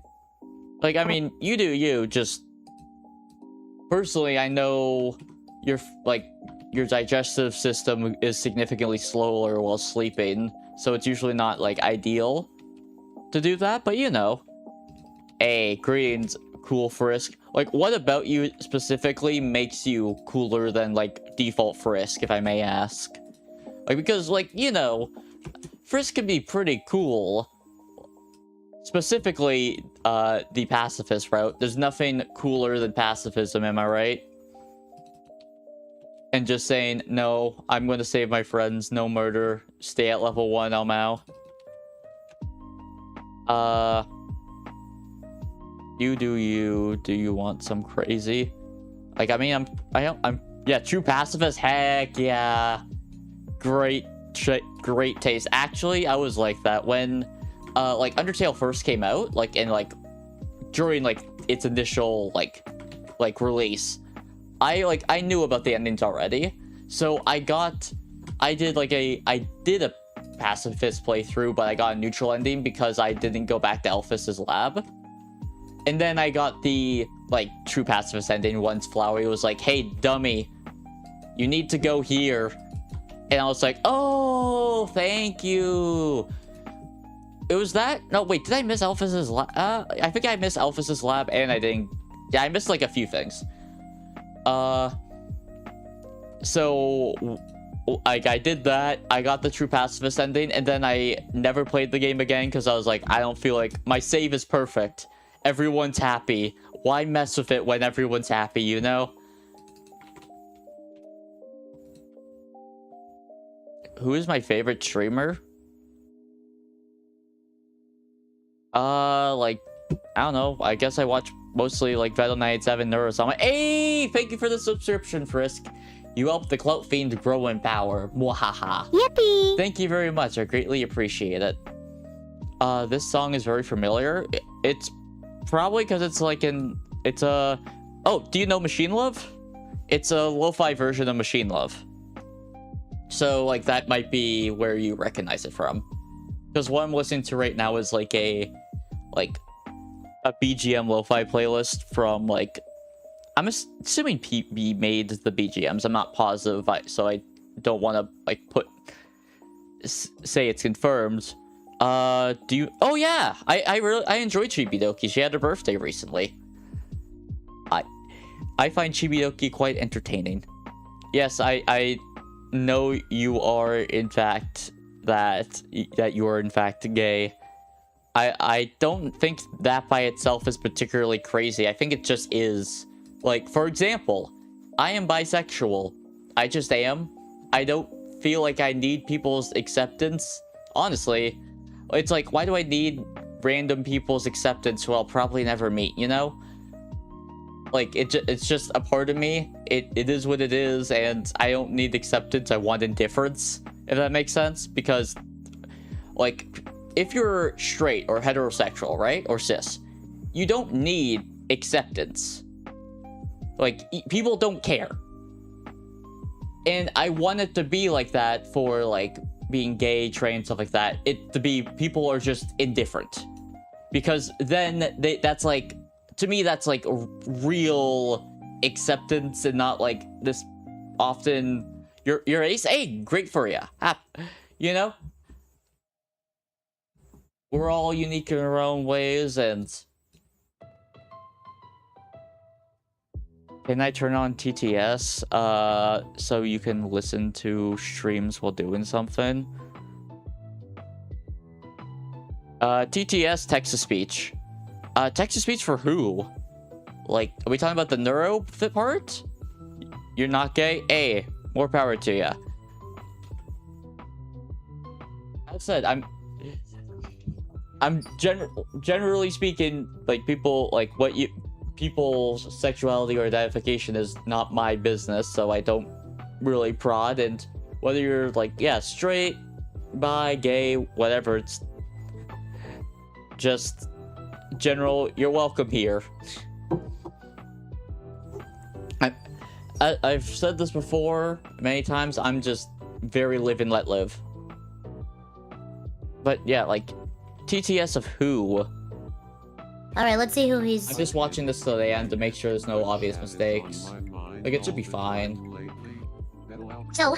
Like, I mean, you do you. Just personally, I know your digestive system is significantly slower while sleeping, so it's usually not like ideal to do that. But you know, hey, greetings, cool Frisk. Like, what about you specifically makes you cooler than like default Frisk, if I may ask? Like, because like, you know, Frisk can be pretty cool. Specifically, the pacifist route. There's nothing cooler than pacifism, am I right? And just saying, no, I'm going to save my friends, no murder, stay at level 1, Elmao. You do you. Do you want some crazy? Like, I mean, yeah, true pacifist, heck yeah. Great taste. Actually, I was like that when, like, Undertale first came out, like, and, like, during, like, its initial, like release. I knew about the endings already, so I did a pacifist playthrough, but I got a neutral ending because I didn't go back to Elphys's lab. And then I got the, like, true pacifist ending once Flowey was like, hey, dummy, you need to go here. And I was like, oh, thank you. It was that? No, wait, did I miss Elphys's lab? I think I missed Elphys's lab, and I didn't. Yeah, I missed, like, a few things. So, like, I did that, I got the true pacifist ending, and then I never played the game again, because I was like, I don't feel like, my save is perfect, everyone's happy, why mess with it when everyone's happy, you know? Who is my favorite streamer? Like, I don't know, I guess I watch mostly like Veto97, Neuro, so I'm like, hey, thank you for the subscription, Frisk. You helped the CloutFiend grow in power. Mwahaha. Yippee! Thank you very much. I greatly appreciate it. This song is very familiar. It's probably because it's like oh, do you know Machine Love? It's a lo-fi version of Machine Love. So like that might be where you recognize it from. Because what I'm listening to right now is like a BGM lo-fi playlist from like, I'm assuming PB made the BGMs. I'm not positive, so I don't want to like say it's confirmed. Do you? Oh yeah, I enjoyed Chibidoki. She had her birthday recently. I find Chibidoki quite entertaining. Yes, I know you are in fact that you are in fact gay. I don't think that by itself is particularly crazy. I think it just is. Like, for example, I am bisexual. I just am. I don't feel like I need people's acceptance. Honestly, it's like, why do I need random people's acceptance who I'll probably never meet, you know? Like, it's just a part of me. It is what it is, and I don't need acceptance. I want indifference, if that makes sense. Because, like, if you're straight or heterosexual, right, or cis, you don't need acceptance. Like, people don't care. And I want it to be like that for, like, being gay, trans, stuff like that. It to be, people are just indifferent. Because then, that's like, to me, that's like real acceptance and not like this often, you're ace, hey, great for you. You know? We're all unique in our own ways, and... Can I turn on TTS, so you can listen to streams while doing something? TTS, text-to-speech. Text-to-speech for who? Like, are we talking about the Neuro fit part? You're not gay? Hey, more power to ya. I said, I'm generally speaking, like, people, like, people's sexuality or identification is not my business, so I don't really prod, and whether you're, like, yeah, straight, bi, gay, whatever, it's just general, you're welcome here. I've said this before many times, I'm just very live and let live. But yeah, like, TTS of who? Alright, let's see who he's... I'm just watching this till the end to make sure there's no obvious mistakes. Like, it should be fine. So,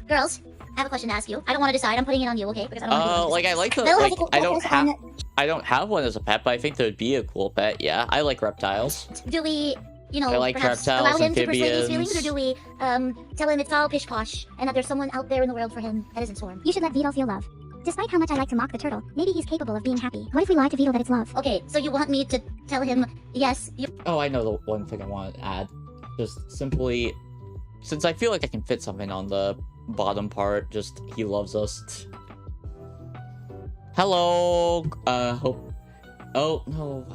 girls, I have a question to ask you. I don't want to decide, I'm putting it on you, okay? Because I don't want to like, I like the, like, I don't have one as a pet, but I think there'd be a cool pet, yeah. I like reptiles. Do we, you know, I like perhaps reptiles, allow him to persuade his amphibians. feelings, or do we, tell him it's all pish posh, and that there's someone out there in the world for him that isn't Storm? You should let Vito feel love. Despite how much I like to mock the turtle, maybe he's capable of being happy. What if we lie to Vito that it's love? Okay, so you want me to tell him, yes, you... Oh, I know the one thing I want to add. Just simply, since I feel like I can fit something on the bottom part, just, he loves us. Hello, hope... Oh, no,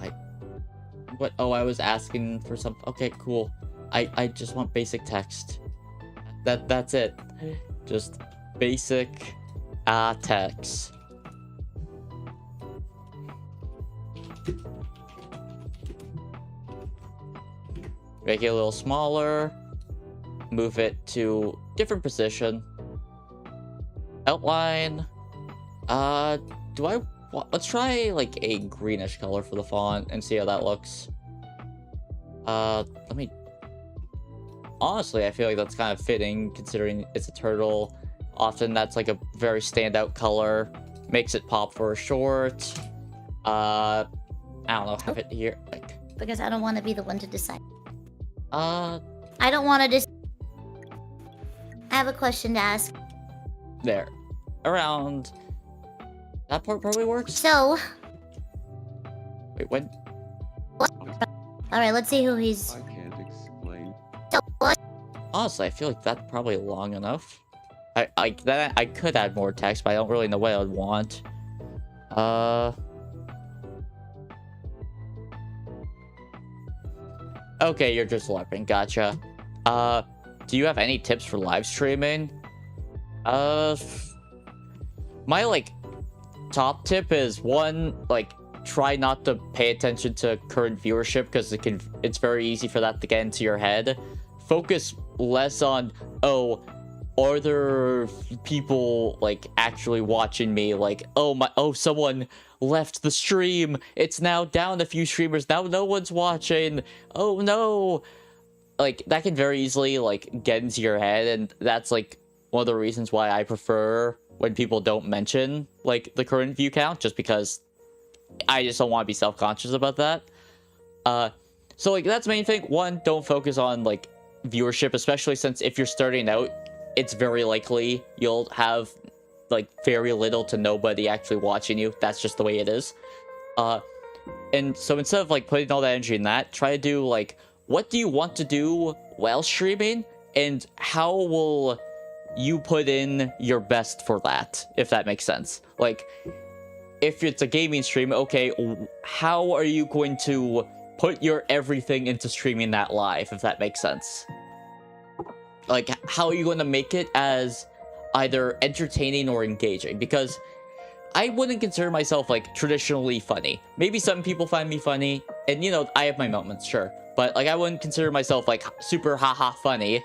what? Oh, I was asking for something. Okay, cool. I just want basic text. That's it. Just basic text. Make it a little smaller. Move it to different position. Outline. Let's try like a greenish color for the font and see how that looks. Let me... Honestly, I feel like that's kind of fitting considering it's a turtle. Often that's like a very standout color. Makes it pop for a short. I don't know, have it here. Like... Because I don't want to be the one to decide. I don't want to I have a question to ask. There. Around... That part probably works. So... Wait, when? Alright, let's see who he's... I can't explain. So, what? Honestly, I feel like that's probably long enough. I could add more text, but I don't really know what I would want. Okay, you're just LARPing, gotcha. Do you have any tips for live streaming? My, like, top tip is, one, like, try not to pay attention to current viewership, because it's very easy for that to get into your head. Focus less on, oh, are there people, like, actually watching me? Like, oh, someone left the stream. It's now down a few streamers. Now no one's watching. Oh, no. Like, that can very easily, like, get into your head, and that's, like, one of the reasons why I prefer when people don't mention, like, the current view count, just because I just don't want to be self-conscious about that. So, like, that's the main thing. One, don't focus on, like, viewership, especially since if you're starting out, it's very likely you'll have, like, very little to nobody actually watching you. That's just the way it is. And so instead of, like, putting all that energy in that, try to do, like, what do you want to do while streaming, and how will you put in your best for that, if that makes sense. Like, if it's a gaming stream, okay, how are you going to put your everything into streaming that live, if that makes sense? Like, how are you going to make it as either entertaining or engaging? Because I wouldn't consider myself like traditionally funny. Maybe some people find me funny, and you know, I have my moments, sure. But like I wouldn't consider myself like super haha funny.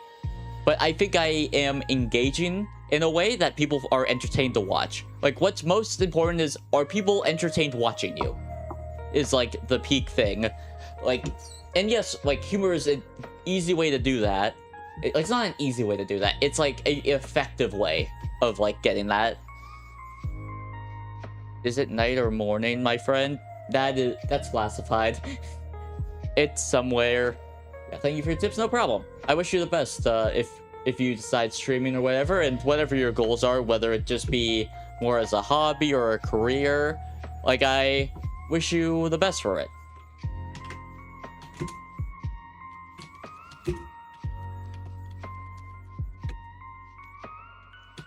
But I think I am engaging in a way that people are entertained to watch. Like what's most important is, are people entertained watching you? Is like the peak thing. Like, and yes, like humor is an easy way to do that. It's not an easy way to do that. It's like an effective way of like getting that. Is it night or morning, my friend? That's classified. It's somewhere. Yeah, thank you for your tips, no problem. I wish you the best if you decide streaming or whatever, and whatever your goals are, whether it just be more as a hobby or a career. Like, I wish you the best for it.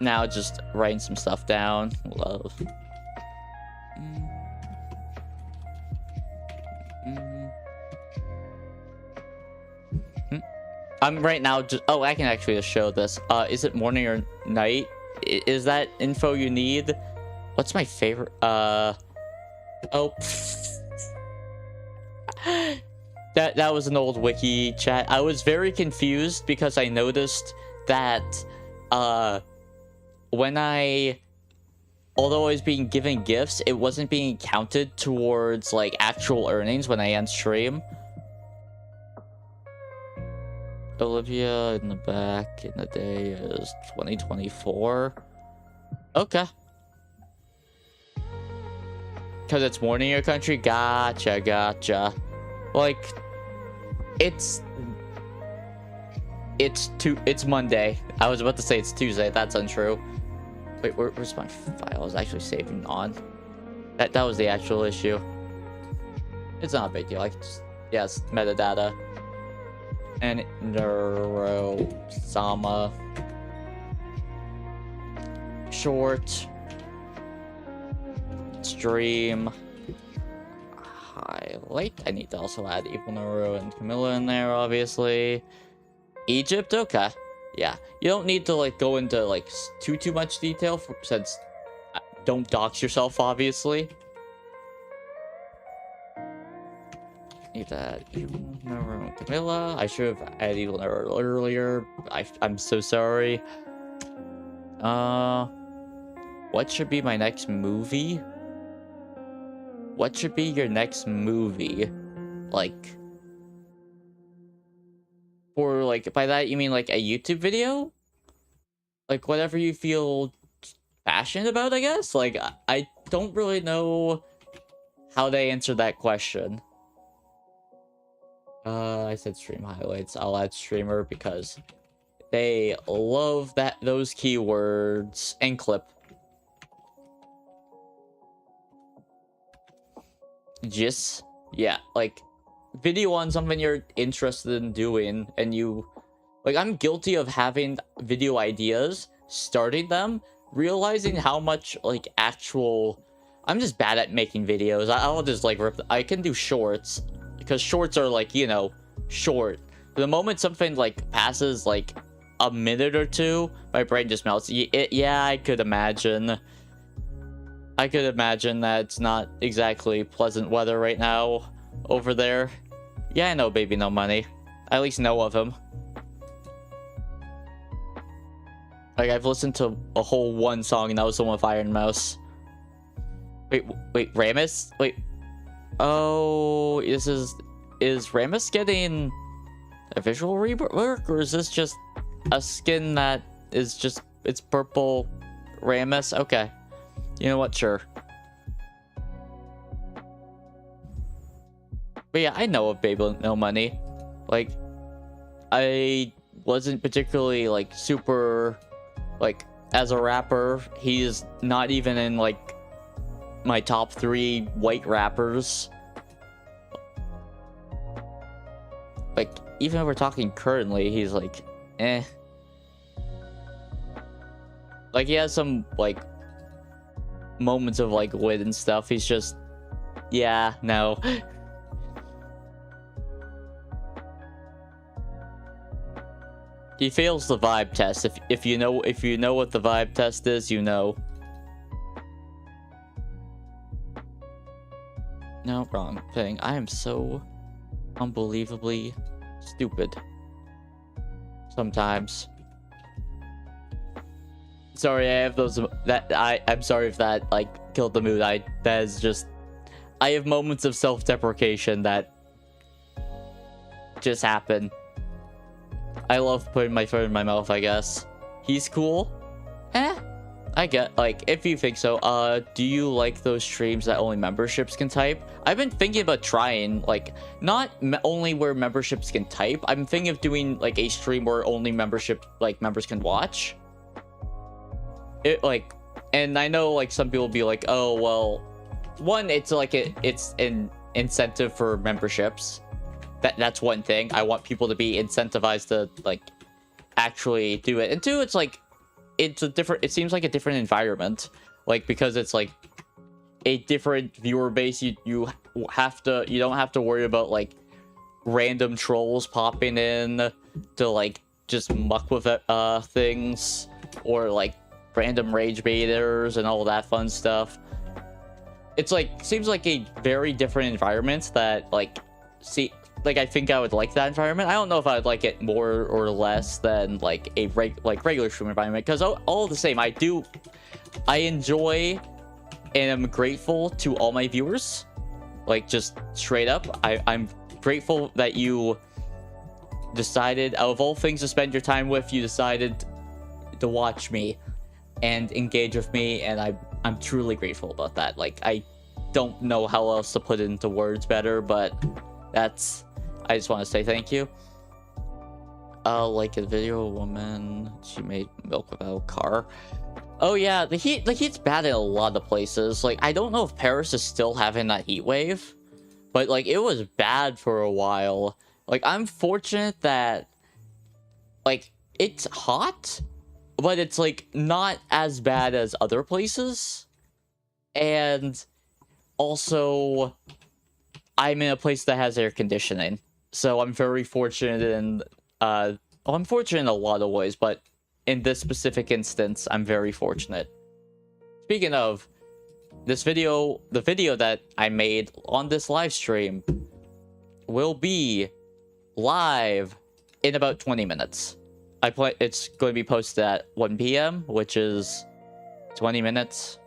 Now just writing some stuff down. Love. I'm right now just, oh, I can actually just show this. Is it morning or night? Is that info you need? What's my favorite? Oh. That was an old wiki chat. I was very confused because I noticed that, when although I was being given gifts, it wasn't being counted towards, like, actual earnings when I end stream. Olivia in the back in the day is 2024. Okay. Because it's morning in your country? Gotcha. Like, it's Monday. I was about to say it's Tuesday. That's untrue. Wait, where's my file? I was actually saving on. That was the actual issue. It's not a big deal. I can just, yeah, it's metadata. And Neuro, Sama, short, stream, highlight. I need to also add Evil Neuro and Camilla in there, obviously. Egypt, okay. Yeah, you don't need to like go into like too much detail since don't dox yourself, obviously. Need that Evil Neuro and Camilla. I should have added Evil Neuro earlier. I'm so sorry. What should be my next movie? What should be your next movie? Like, or like, by that you mean like a YouTube video? Like whatever you feel passionate about, I guess? Like, I don't really know how to answer that question. I said stream highlights. I'll add streamer because they love those keywords. And clip. Just, yeah, like video on something you're interested in doing, and you, like, I'm guilty of having video ideas, starting them, realizing how much like actual, I'm just bad at making videos. I'll just like I can do shorts because shorts are like, you know, short. The moment something like passes like a minute or two, my brain just melts. Yeah, I could imagine. I could imagine that it's not exactly pleasant weather right now over there. Yeah, I know Baby No Money. I at least know of him. Like, I've listened to a whole one song, and that was the one with Iron Mouse. Wait, Ramus? Wait. Oh, is Ramus getting a visual rework, or is this just a skin that is just, it's purple Ramus? Okay. You know what? Sure. But yeah, I know of Baby No Money. Like, I wasn't particularly, like, super, like, as a rapper, he's not even in, like, my top 3 white rappers. Like, even if we're talking currently, he's, like, eh. Like, he has some, like, moments of, like, wit and stuff. He's just, yeah, no. He fails the vibe test. If you know what the vibe test is, you know. wrong thing. I am so unbelievably stupid sometimes. Sorry, I have those I'm sorry if that like killed the mood. That is just, I have moments of self-deprecation that just happen. I love putting my phone in my mouth, I guess. He's cool. I get, like, if you think so. Do you like those streams that only memberships can type? I've been thinking about trying, like, not only where memberships can type. I'm thinking of doing, like, a stream where only members can watch. It, like, and I know, like, some people will be like, oh, well, one, it's, like, it's an incentive for memberships. That's one thing. I want people to be incentivized to, like, actually do it. And two, it's, like, it seems like a different environment, like, because it's like a different viewer base. You don't have to worry about like random trolls popping in to like just muck with things, or like random rage baiters and all that fun stuff. It's like, seems like a very different environment that like, I think I would like that environment. I don't know if I would like it more or less than like a regular stream environment, because all the same, I enjoy and am grateful to all my viewers. Like, just straight up, I'm grateful that you decided, out of all things to spend your time with, you decided to watch me and engage with me, and I'm truly grateful about that. Like, I don't know how else to put it into words better, but I just want to say thank you. Like a video, a woman, she made milk without a car. Oh yeah, the heat's bad in a lot of places. Like, I don't know if Paris is still having that heat wave, but like, it was bad for a while. Like, I'm fortunate that like it's hot, but it's like not as bad as other places. And also, I'm in a place that has air conditioning. So I'm very fortunate in, I'm fortunate in a lot of ways, but in this specific instance, I'm very fortunate. Speaking of, this video, the video that I made on this live stream will be live in about 20 minutes. It's going to be posted at 1 p.m., which is 20 minutes.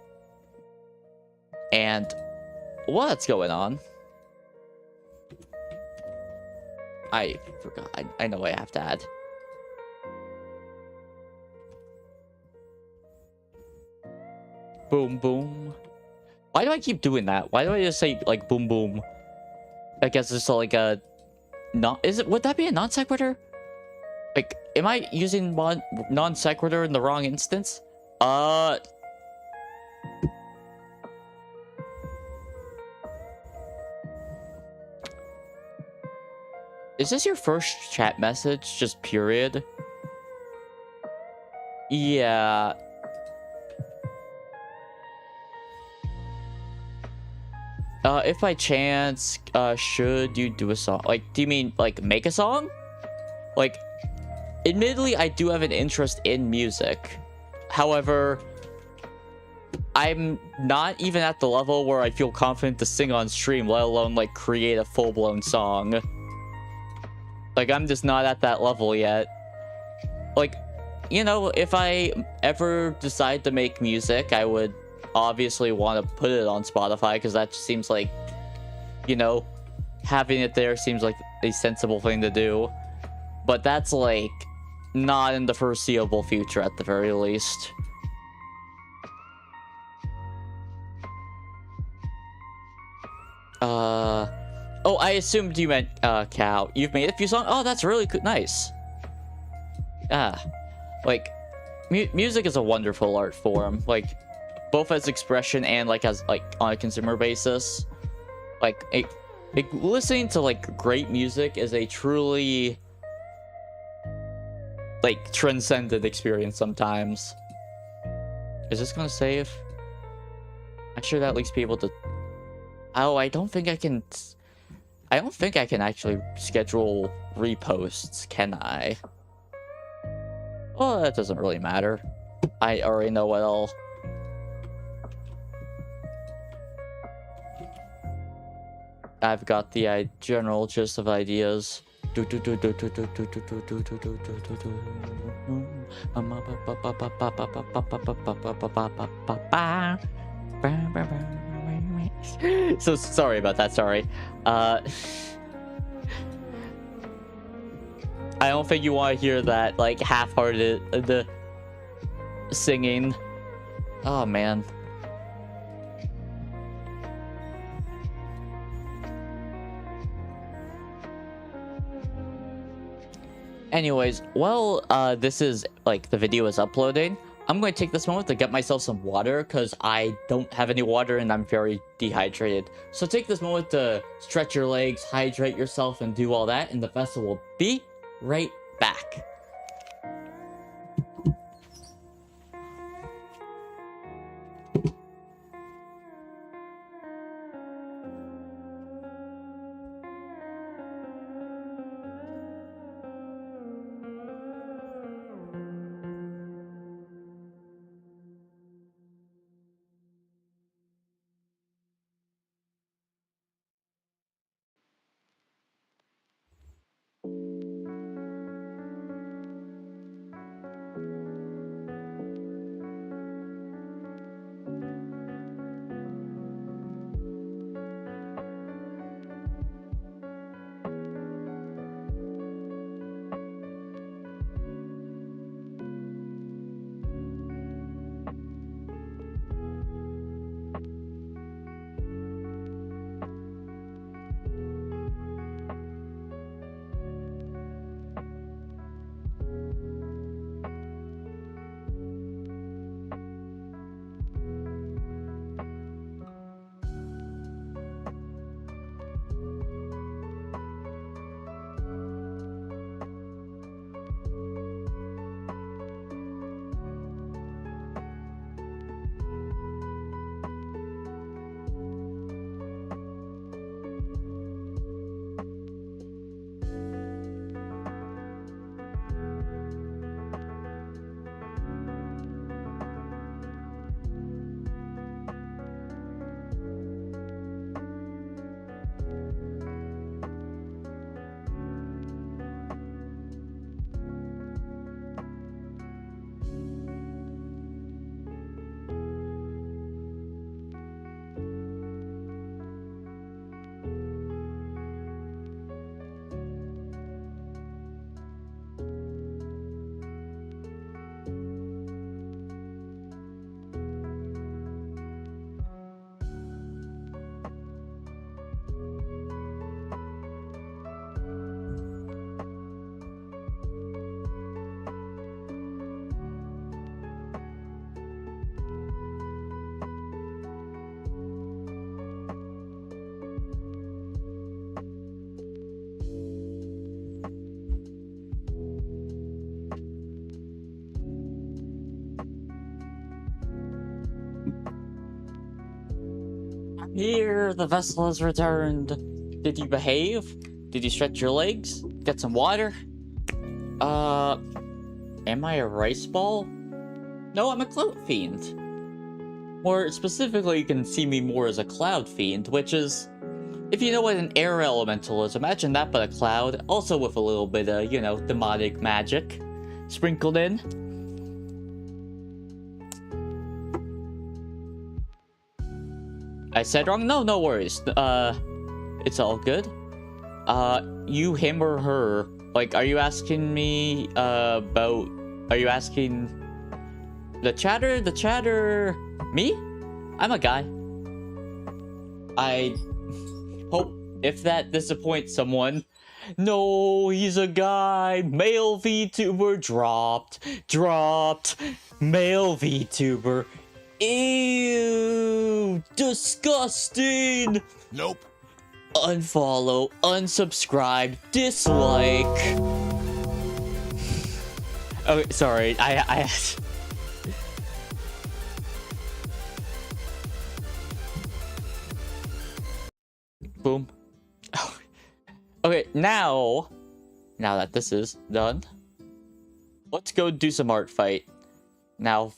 And what's going on? I forgot. I know I have to add. Boom, boom. Why do I keep doing that? Why do I just say, like, boom, boom? I guess it's like a... would that be a non-sequitur? Like, am I using non-sequitur in the wrong instance? Is this your first chat message? Just period? Yeah. If by chance, should you do a song? Like, do you mean, like, make a song? Like, admittedly, I do have an interest in music. However, I'm not even at the level where I feel confident to sing on stream, let alone, like, create a full-blown song. Like, I'm just not at that level yet. Like, you know, if I ever decide to make music, I would obviously want to put it on Spotify, because that just seems like, you know, having it there seems like a sensible thing to do. But that's, like, not in the foreseeable future, at the very least. Oh, I assumed you meant, Cow. You've made a few songs? Oh, that's really nice. Like, music is a wonderful art form. Like, both as expression and, like, as, like, on a consumer basis. Like, listening to, like, great music is a truly, like, transcendent experience sometimes. Is this gonna save? I'm sure that leaves people to... Oh, I don't think I can actually schedule reposts, can I? Well, that doesn't really matter. I already know what I'll... I've got the general gist of ideas. So sorry about that, sorry. I don't think you want to hear that, like, half-hearted, the singing. Oh, man. Anyways, while this is, like, the video is uploading, I'm going to take this moment to get myself some water, because I don't have any water and I'm very dehydrated. So take this moment to stretch your legs, hydrate yourself, and do all that, and the vessel will be right back. Here, the vessel has returned. Did you behave? Did you stretch your legs? Get some water? Am I a rice ball? No, I'm a CloutFiend. More specifically, you can see me more as a CloutFiend, which is, if you know what an air elemental is, imagine that but a cloud, also with a little bit of, you know, demonic magic sprinkled in. I said wrong? No, no worries. It's all good. You, him, or her? Like, are you asking me, about... Are you asking... The chatter? The chatter... Me? I'm a guy. I... hope if that disappoints someone... No, he's a guy. Male VTuber dropped. Dropped. Male VTuber. Ew! Disgusting! Nope. Unfollow, unsubscribe, dislike. Oh, sorry. I Boom. Okay, now that this is done, let's go do some art fight. Now,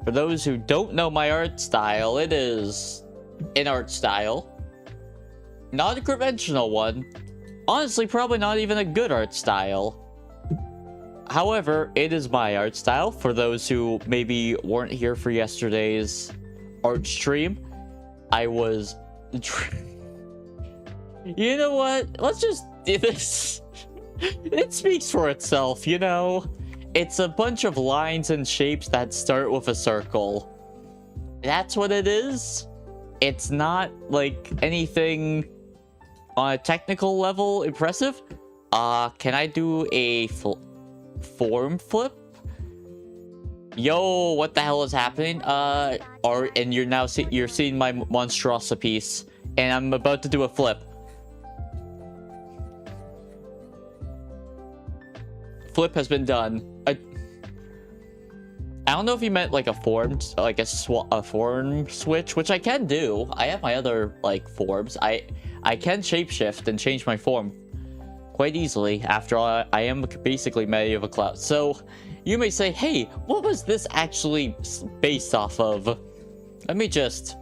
for those who don't know my art style, it is an art style not a conventional one. Honestly, probably not even a good art style. However, it is my art style. For those who maybe weren't here for yesterday's art stream, I was... You know what? Let's just do this. It speaks for itself, you know? It's a bunch of lines and shapes that start with a circle. That's what it is. It's not, like, anything on a technical level impressive. Can I do a form flip? Yo, what the hell is happening? Art, and you're now you're seeing my monstrosity piece, and I'm about to do a flip. Flip has been done. I don't know if you meant like a form, like a form switch, which I can do. I have my other like forms. I can shapeshift and change my form quite easily. After all, I am basically made of a cloud. So you may say, hey, what was this actually based off of? Let me just...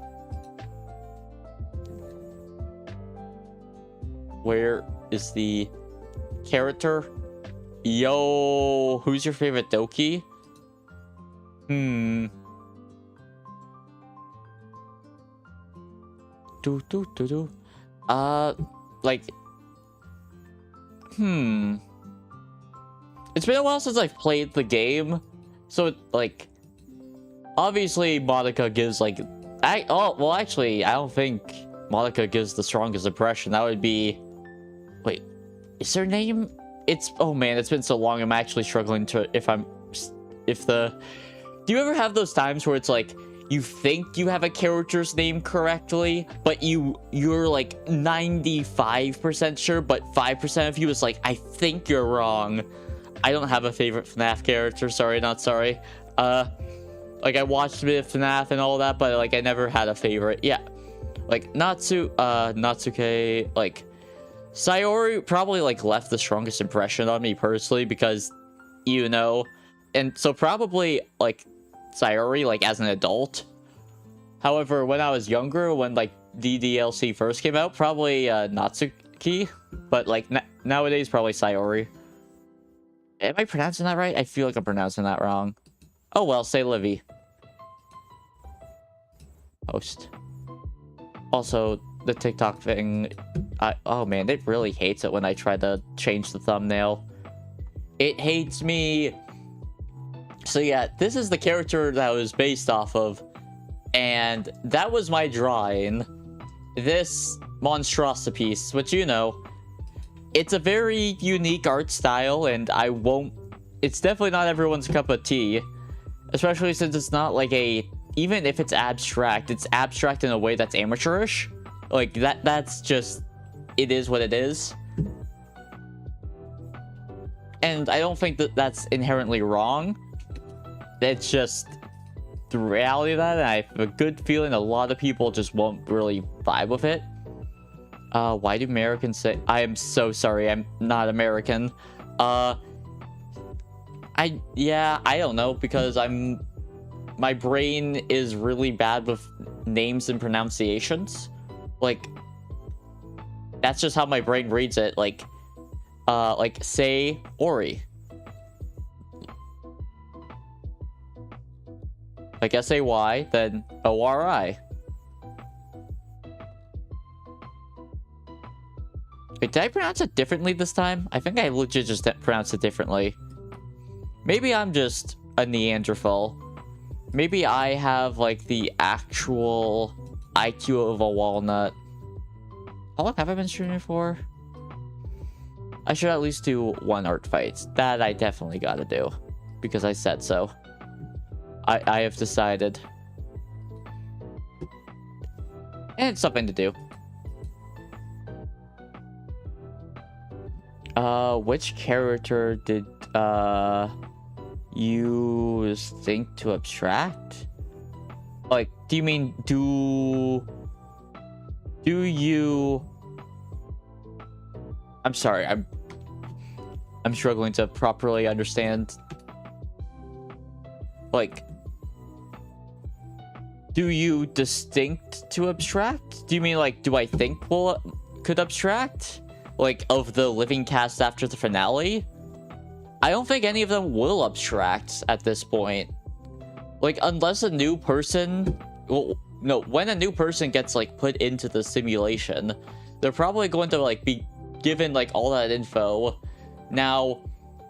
Where is the character? Yo, who's your favorite Doki? Like... It's been a while since I've played the game. So, like... Obviously, Monica gives, like... well, actually, I don't think Monica gives the strongest impression. That would be... Wait, is her name? It's... Oh man, it's been so long. I'm actually struggling to... Do you ever have those times where it's like, you think you have a character's name correctly, but you're like 95% sure, but 5% of you is like, I think you're wrong. I don't have a favorite FNAF character. Sorry, not sorry. Like, I watched a bit of FNAF and all that, but like, I never had a favorite. Yeah. Like, Natsuke, like... Sayori probably, like, left the strongest impression on me personally because, you know... And so probably, like, Sayori, like, as an adult. However, when I was younger, when, like, DDLC first came out, probably, Natsuki. But, like, nowadays, probably Sayori. Am I pronouncing that right? I feel like I'm pronouncing that wrong. Oh, well, say Livy. Host. Also, the TikTok thing... oh, man, it really hates it when I try to change the thumbnail. It hates me... So yeah, this is the character that was based off of, and that was my drawing. This monstrosity piece, which, you know, it's a very unique art style, and it's definitely not everyone's cup of tea, especially since it's not like even if it's abstract in a way that's amateurish. Like, that's just, it is what it is. And I don't think that that's inherently wrong. It's just the reality of that, and I have a good feeling a lot of people just won't really vibe with it. Why do Americans say... I am so sorry, I'm not American. I don't know, because my brain is really bad with names and pronunciations. Like, that's just how my brain reads it. Like, say Ori. Like S-A-Y, then O-R-I. Wait, did I pronounce it differently this time? I think I legit just pronounced it differently. Maybe I'm just a Neanderthal. Maybe I have, like, the actual IQ of a walnut. How long have I been streaming for? I should at least do 1 art fight. That I definitely gotta do. Because I said so. I have decided. And it's something to do. Which character did, you think to abstract? Like, do you mean, do you... I'm sorry, I'm struggling to properly understand. Like, do you distinct to abstract? Do you mean, like, do I think will could abstract, like, of the living cast after the finale, I don't think any of them will abstract at this point. Like, unless a new person... Well, no, when a new person gets, like, put into the simulation, they're probably going to, like, be given, like, all that info. Now,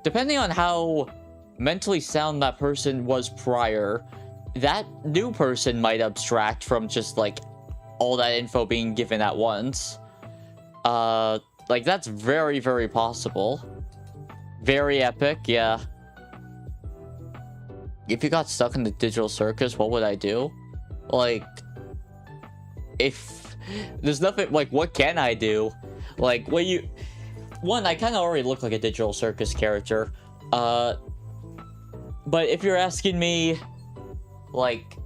depending on how mentally sound that person was prior, that new person might abstract from just, like, all that info being given at once. Like, that's very, very possible. Very epic, yeah. If you got stuck in the digital circus, what would I do? Like, if there's nothing, like, what can I do? Like, what you... One, I kind of already look like a digital circus character. But if you're asking me, like,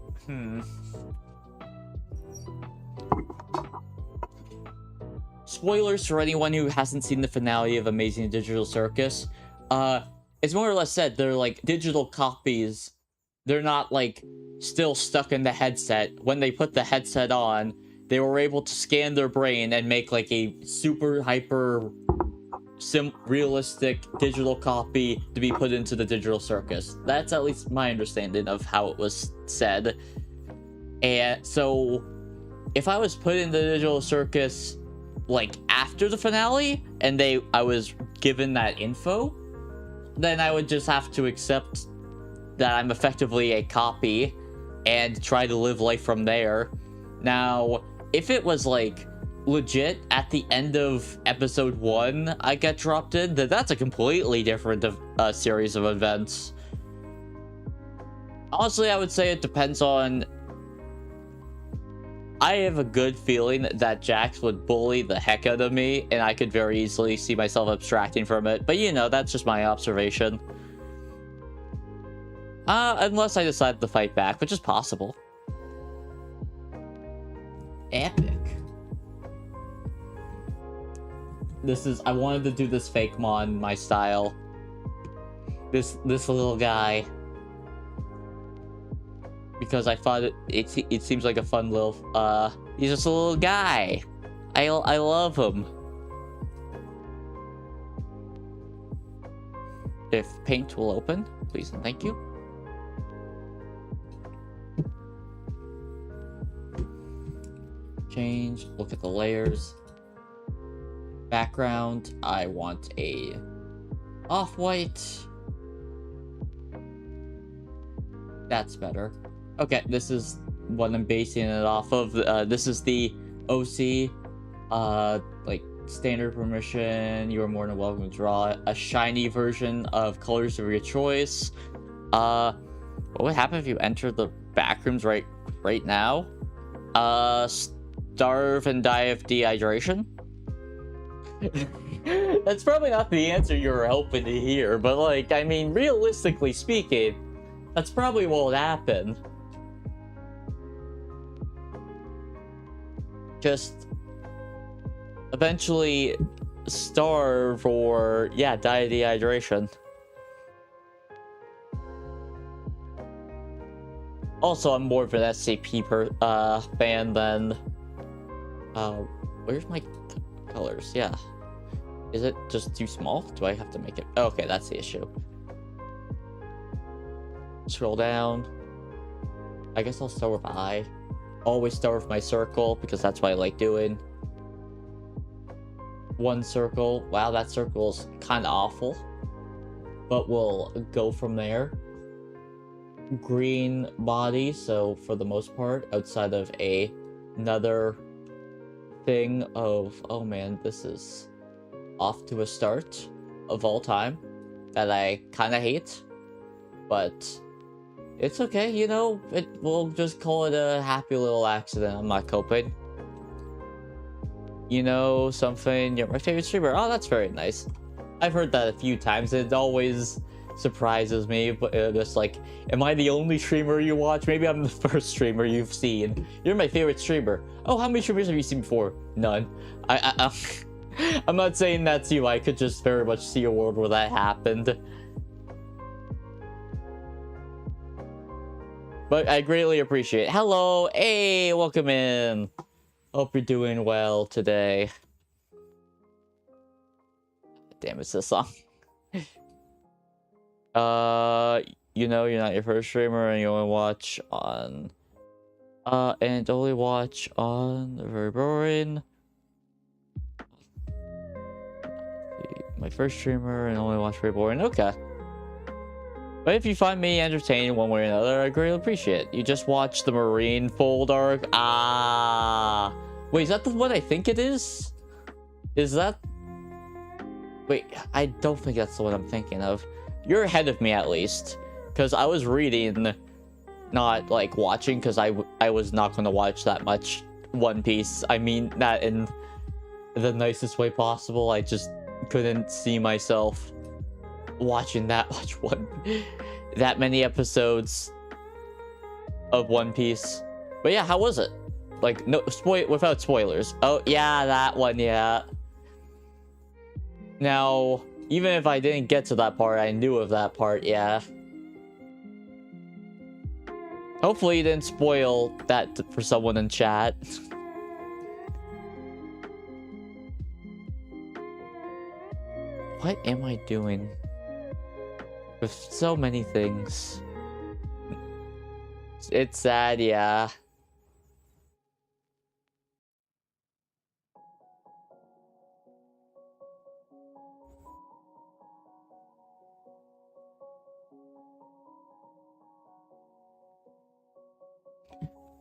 spoilers for anyone who hasn't seen the finale of Amazing Digital Circus. It's more or less said they're, like, digital copies. They're not, like, still stuck in the headset. When they put the headset on, they were able to scan their brain and make, like, a super hyper realistic digital copy to be put into the digital circus. That's at least my understanding of how it was said. And so, if I was put in the digital circus, like, after the finale, and I was given that info, then I would just have to accept that I'm effectively a copy and try to live life from there. Now, if it was, like, legit at the end of episode 1 I get dropped in, then that's a completely different series of events. Honestly, I would say it depends on... I have a good feeling that Jax would bully the heck out of me, and I could very easily see myself abstracting from it. But, you know, that's just my observation. Unless I decide to fight back, which is possible. Epic. This is... I wanted to do this fake mon, my style. This little guy. Because I thought it seems like a fun little, he's just a little guy. I love him. If paint will open, please and thank you. Change, look at the layers. Background, I want a off-white. That's better. Okay, this is what I'm basing it off of. This is the OC, like, standard permission. You are more than welcome to draw a shiny version of colors of your choice. What would happen if you enter the backrooms right now? Starve and die of dehydration? That's probably not the answer you were hoping to hear, but, like, I mean, realistically speaking, that's probably what would happen. Just eventually starve or, yeah, die of dehydration. Also, I'm more of an SCP fan than... where's my colors? Yeah. Is it just too small? Do I have to make it... Oh, okay, that's the issue. Scroll down. I guess I'll start with I. Always start with my circle, because that's what I like doing. One circle. Wow, that circle is kind of awful. But we'll go from there. Green body, so for the most part, outside of another thing of... Oh man, this is off to a start of all time that I kind of hate. But... it's okay, you know, we'll just call it a happy little accident. I'm not coping. You know something, you're my favorite streamer. Oh, that's very nice. I've heard that a few times. It always surprises me, but just like, am I the only streamer you watch? Maybe I'm the first streamer you've seen. You're my favorite streamer. Oh, how many streamers have you seen before? None. I'm not saying that's you. I could just very much see a world where that happened. But I greatly appreciate it. Hello, hey, welcome in. Hope you're doing well today. damn, it's this song. You know, you're not your first streamer, and you only watch on, and only watch on the very boring. My first streamer, and only watch very boring. Okay. But if you find me entertaining one way or another, I greatly appreciate it. You just watched the Marine Fold arc. Ah. Wait, is that the one I think it is? Is that... Wait, I don't think that's the one I'm thinking of. You're ahead of me, at least. Because I was reading, not, like, watching, because I was not going to watch that much One Piece. I mean that in the nicest way possible. I just couldn't see myself watching that many episodes of One Piece. But yeah, how was it? Like, no without spoilers. Oh yeah, that one, yeah. Now, even if I didn't get to that part, I knew of that part, yeah. Hopefully you didn't spoil that for someone in chat. What am I doing? With so many things. It's sad, yeah.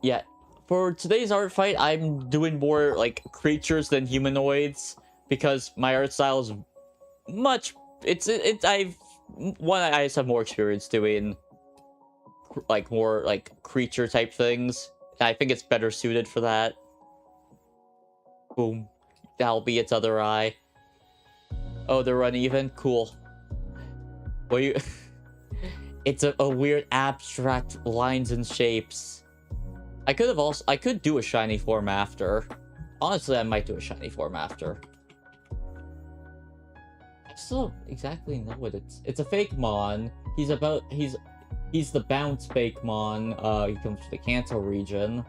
Yeah, for today's art fight, I'm doing more like creatures than humanoids because my art style is much. I just have more experience doing like more like creature type things. I think it's better suited for that. Boom, that'll be its other eye. Oh, they're uneven. Cool. Well, you. It's a weird abstract lines and shapes. I could do a shiny form after. Honestly, I might do a shiny form after. I still don't exactly know what it's a fake mon. He's the bounce fake mon. He comes from the Kanto region.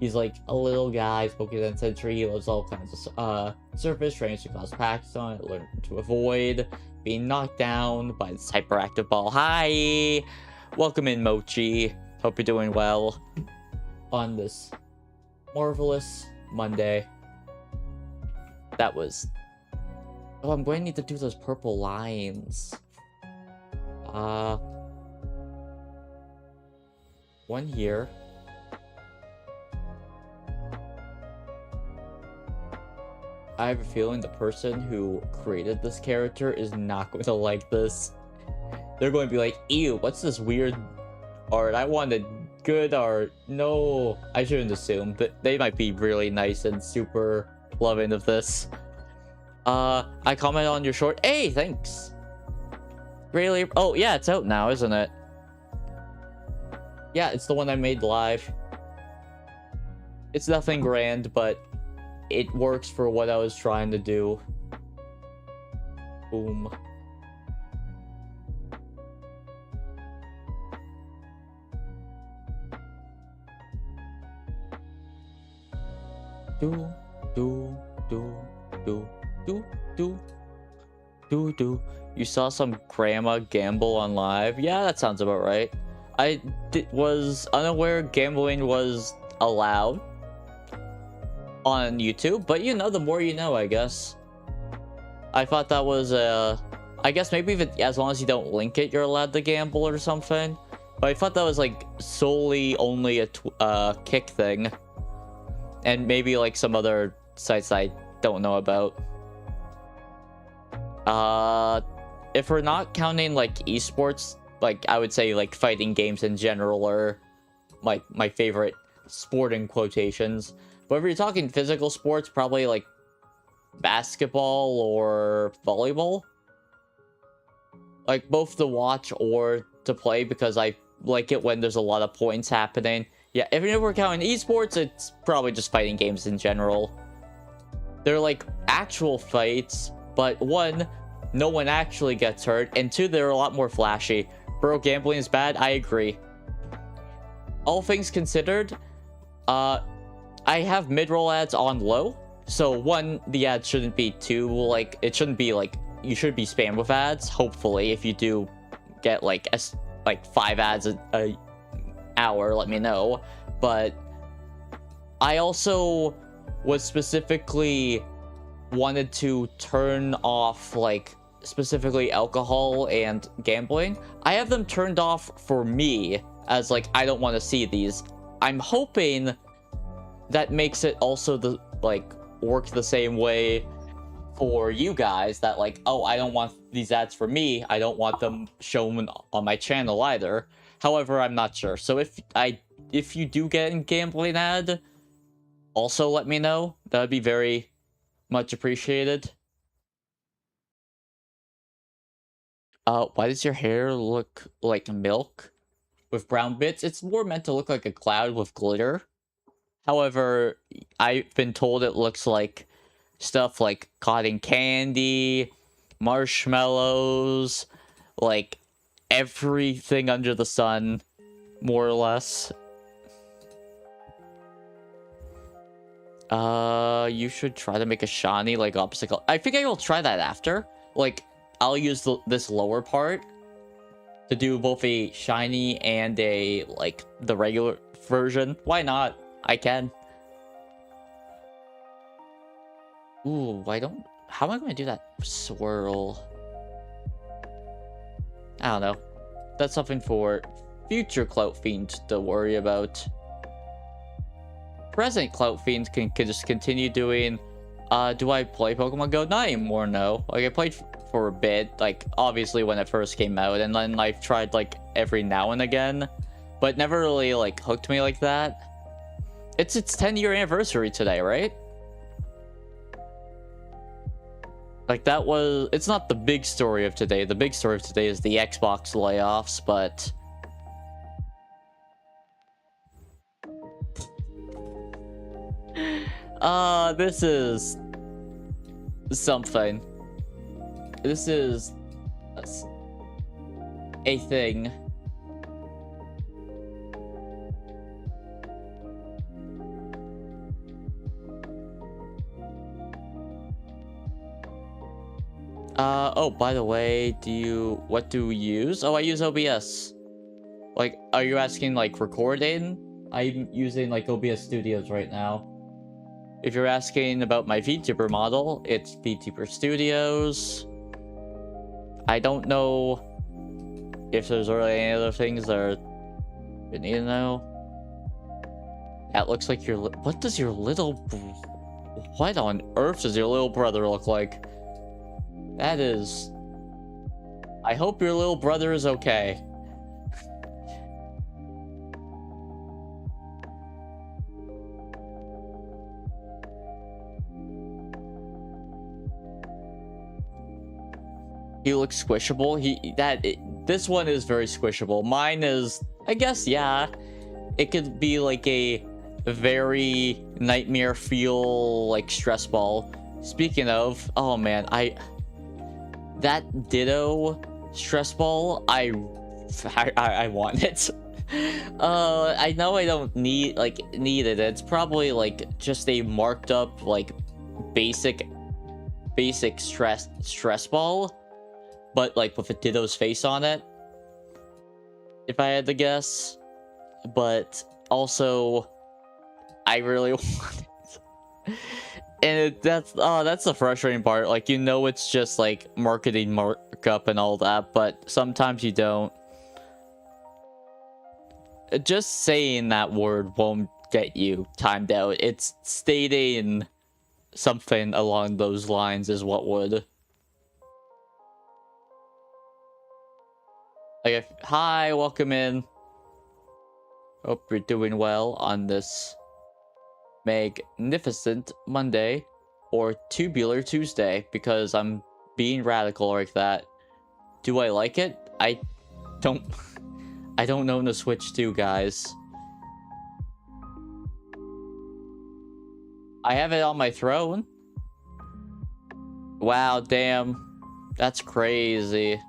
He's like a little guy, Pokemon Century. He loves all kinds of surface trains to cause packs on it, learn to avoid being knocked down by this hyperactive ball. Hi! Welcome in, Mochi. Hope you're doing well on this marvelous Monday. That was... Oh, I'm going to need to do those purple lines. One here. I have a feeling the person who created this character is not going to like this. They're going to be like, ew, what's this weird art? I wanted good art. No, I shouldn't assume, but they might be really nice and super loving of this. I commented on your short. Hey, thanks. Really? Oh, yeah, it's out now, isn't it? Yeah, it's the one I made live. It's nothing grand, but it works for what I was trying to do. Boom. You saw some grandma gamble on live? Yeah, that sounds about right. I was unaware gambling was allowed on YouTube, but you know, the more you know, I guess. I thought that was I guess maybe if as long as you don't link it, you're allowed to gamble or something. But I thought that was like solely only a Kick thing. And maybe like some other sites I don't know about. If we're not counting like esports, like I would say like fighting games in general are my favorite sporting quotations. But if you're talking physical sports, probably like basketball or volleyball. Like both to watch or to play, because I like it when there's a lot of points happening. Yeah, if we're counting esports, it's probably just fighting games in general. They're like actual fights, but one, no one actually gets hurt, and two, they're a lot more flashy. Bro, gambling is bad, I agree. All things considered, I have mid-roll ads on low. So one, the ad shouldn't be too, like, it shouldn't be like you should be spammed with ads. Hopefully, if you do get like 5 ads a hour, let me know. But I also was specifically wanted to turn off like specifically alcohol and gambling. I have them turned off for me as like I don't want to see these. I'm hoping that makes it also the like work the same way for you guys, that like, oh, I don't want these ads for me, I don't want them shown on my channel either. However, I'm not sure. So if you do get a gambling ad, also let me know. That would be very much appreciated. Why does your hair look like milk with brown bits? It's more meant to look like a cloud with glitter. However, I've been told it looks like stuff like cotton candy, marshmallows, like everything under the sun, more or less. You should try to make a shiny, like, opposite color. I think I will try that after. Like, I'll use this lower part to do both a shiny and a, like, the regular version. Why not? I can. Ooh, how am I going to do that swirl? I don't know. That's something for future CloutFiend to worry about. Present CloutFiend can just continue doing... do I play Pokemon Go? Not anymore, no. Like, I played for a bit, like, obviously when it first came out, and then I've tried, like, every now and again, but never really, like, hooked me like that. It's its 10-year anniversary today, right? Like, that was... It's not the big story of today. The big story of today is the Xbox layoffs, but... this is... something. This is... a thing. Oh, by the way, what do you use? Oh, I use OBS. Like, are you asking, like, recording? I'm using, like, OBS Studios right now. If you're asking about my VTuber model, it's VTuber Studios. I don't know if there's really any other things that you need to know. That looks like your... What does your little... What on earth does your little brother look like? That is... I hope your little brother is okay. He looks squishable. This one is very squishable. Mine is, I guess, yeah. It could be like a very nightmare feel, like, stress ball. Speaking of, oh man, that Ditto stress ball, I want it. I know I don't need it. It's probably like just a marked up like basic stress ball, but like with a Ditto's face on it, if I had to guess. But also, I really want it. And that's the frustrating part. Like, you know, it's just like marketing markup and all that, but sometimes you don't. Just saying that word won't get you timed out. It's stating something along those lines is what would. Like, hi, welcome in. Hope you're doing well on this magnificent Monday or tubular Tuesday, because I'm being radical like that. Do I like it? I don't own the Switch 2, guys. I have it on my throne. Wow, damn. That's crazy.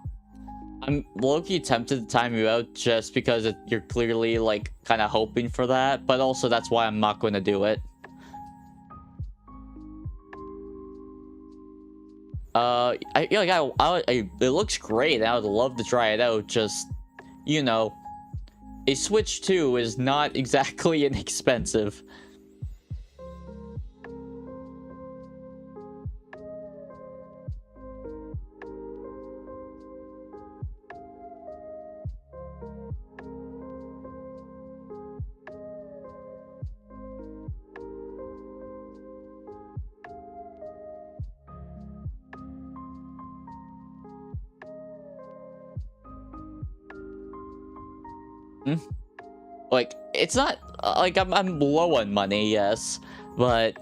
I'm low-key tempted to time you out just because you're clearly, like, kind of hoping for that, but also that's why I'm not going to do it. it looks great. I would love to try it out. Just, you know, a Switch 2 is not exactly inexpensive. Like, it's not like I'm low on money, yes, but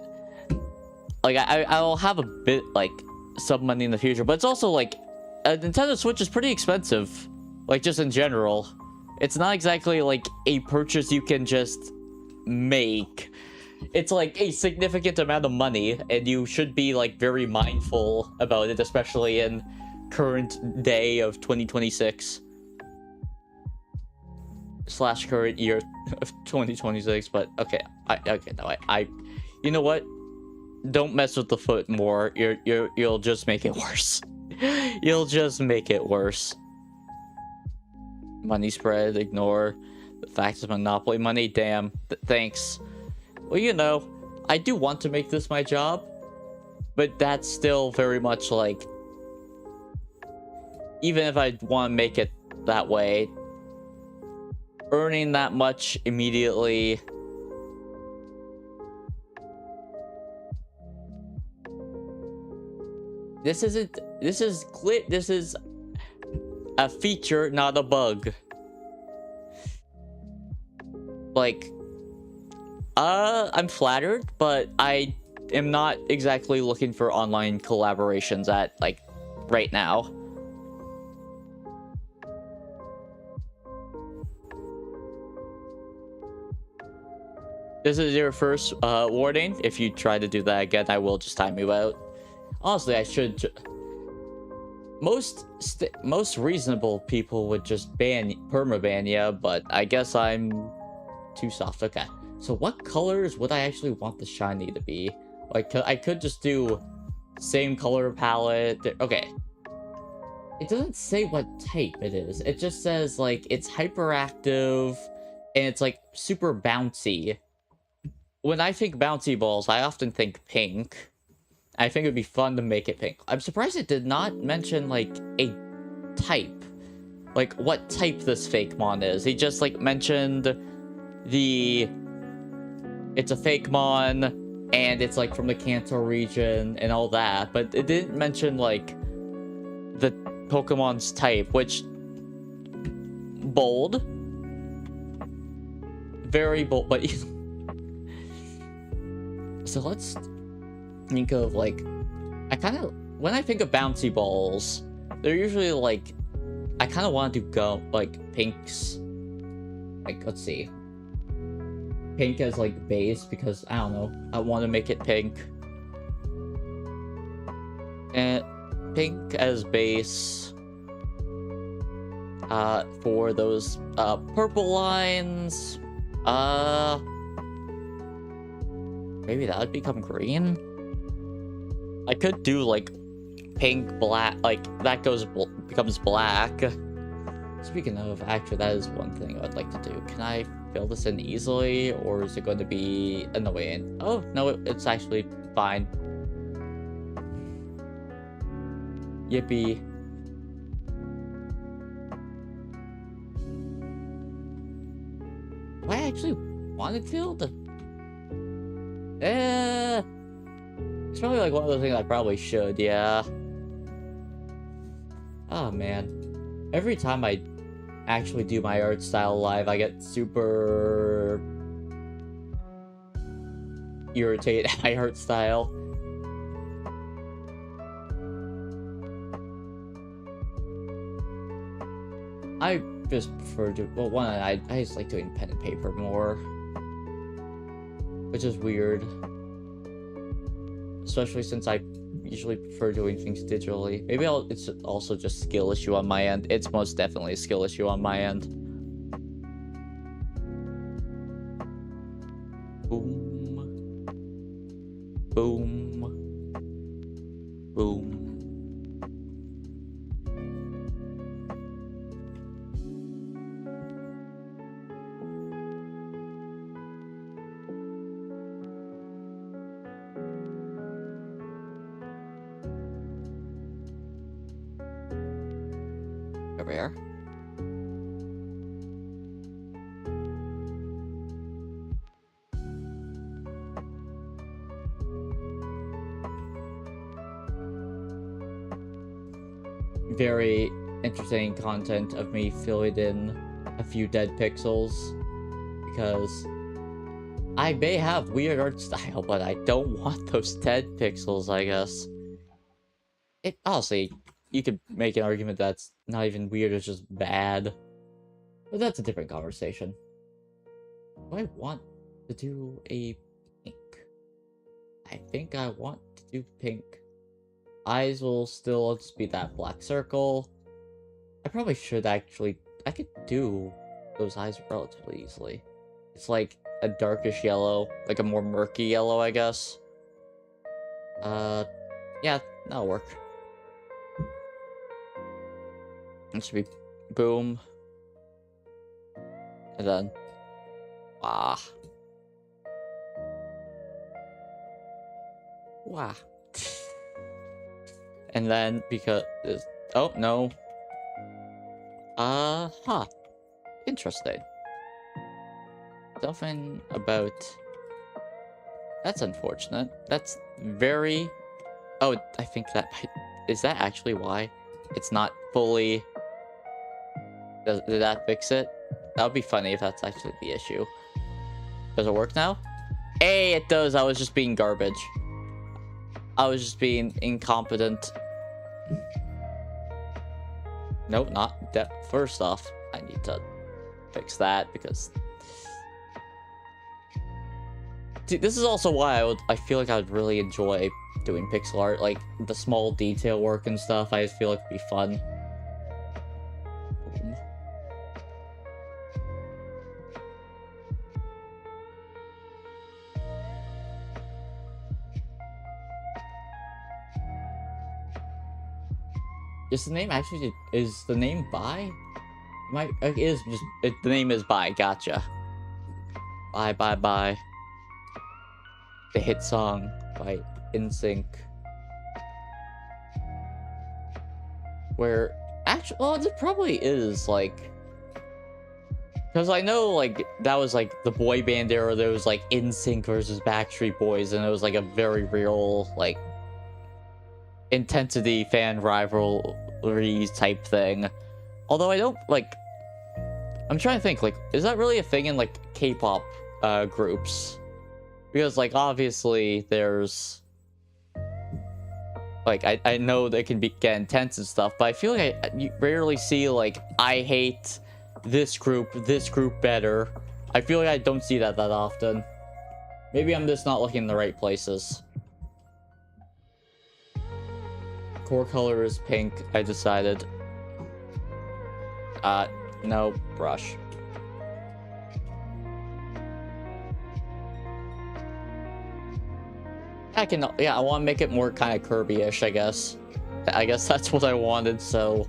like I'll have a bit like some money in the future. But it's also like a Nintendo Switch is pretty expensive, like just in general. It's not exactly like a purchase you can just make. It's like a significant amount of money, and you should be like very mindful about it, especially in current day of 2026. / current year of 2026, but okay, you know what? Don't mess with the foot more. You'll just make it worse. You'll just make it worse. Money spread. Ignore the fact of monopoly money. Damn. Thanks. Well, you know, I do want to make this my job, but that's still very much like, even if I want to make it that way, earning that much immediately. This is a feature, not a bug. Like, I'm flattered, but I am not exactly looking for online collaborations at, like, right now. This is your first warning. If you try to do that again, I will just time you out. Honestly, I should. Most reasonable people would just permaban you, but I guess I'm too soft. Okay. So what colors would I actually want the shiny to be? Like, I could just do same color palette. Okay. It doesn't say what type it is. It just says like it's hyperactive and it's like super bouncy. When I think bouncy balls, I often think pink. I think it'd be fun to make it pink. I'm surprised it did not mention, like, a type. Like, what type this fake mon is. He just, like, mentioned it's a fake mon, and it's, like, from the Kanto region, and all that. But it didn't mention, like, the Pokemon's type, which... bold. Very bold, but... So let's think of, like, when I think of bouncy balls, they're usually, like, I kind of want to go, like, pinks. Like, let's see. Pink as, like, base, because, I don't know, I want to make it pink. And pink as base. For those, purple lines. Maybe that would become green? I could do, like, pink, black, like, that becomes black. Speaking of, actually, that is one thing I would like to do. Can I fill this in easily, or is it going to be annoying? Oh, no, it's actually fine. Yippee. Do I actually want it filled? It's probably like one of those things I probably should, yeah. Oh man. Every time I actually do my art style live, I get super irritated at my art style. I just prefer to, well, one, I just like doing pen and paper more. Which is weird. Especially since I usually prefer doing things digitally. Maybe it's also just skill issue on my end. It's most definitely a skill issue on my end. Boom. Boom. Boom. There we are. Very entertaining content of me filling in a few dead pixels, because I may have weird art style, but I don't want those dead pixels, I guess. It honestly, you could make an argument that's not even weird, it's just bad. But that's a different conversation. Do I want to do a pink? I think I want to do pink. Eyes will still just be that black circle. I probably should actually... I could do those eyes relatively easily. It's like a darkish yellow, like a more murky yellow, I guess. Yeah, that'll work. It should be boom. And then... Wah. Wah. And then, because... Oh, no. Huh. Interesting. Something about... That's unfortunate. That's very... Oh, I think that might... Is that actually why it's not fully... Did that fix it? That would be funny if that's actually the issue. Does it work now? Hey, it does. I was just being garbage. I was just being incompetent. Nope, not that. First off, I need to fix that because... See, this is also why I feel like I would really enjoy doing pixel art. Like, the small detail work and stuff, I just feel like it'd be fun. Boom. Is the name actually... Is the name by? It is just... the name is by. Gotcha. Bye, bye, bye. The hit song by NSYNC. Where... Actually... Well, it probably is, like... Because I know, like, that was, like, the boy band era. There was, like, NSYNC versus Backstreet Boys. And it was, like, a very real, like... intensity fan rivalry type thing. Although I don't like... I'm trying to think, like, is that really a thing in like K-pop groups? Because like obviously there's like I know they can get intense and stuff, but I feel like you rarely see like I hate this group better. I feel like I don't see that often. Maybe I'm just not looking in the right places. Core color is pink, I decided. No, brush. Yeah, I want to make it more kind of Kirby-ish, I guess. I guess that's what I wanted, so...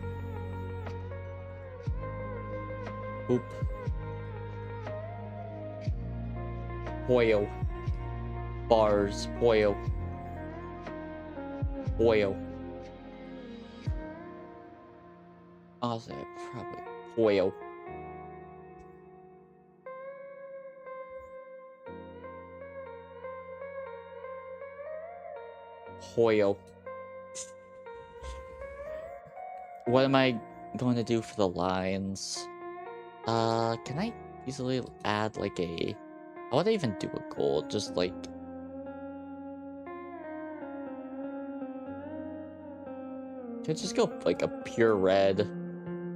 Oop. Pollo. Bars. Pollo. Pollo. Honestly, probably Pollo. Pollo. What am I going to do for the lines? Can I easily add like a... How would I even do a gold? Just like... Should I just go like a pure red?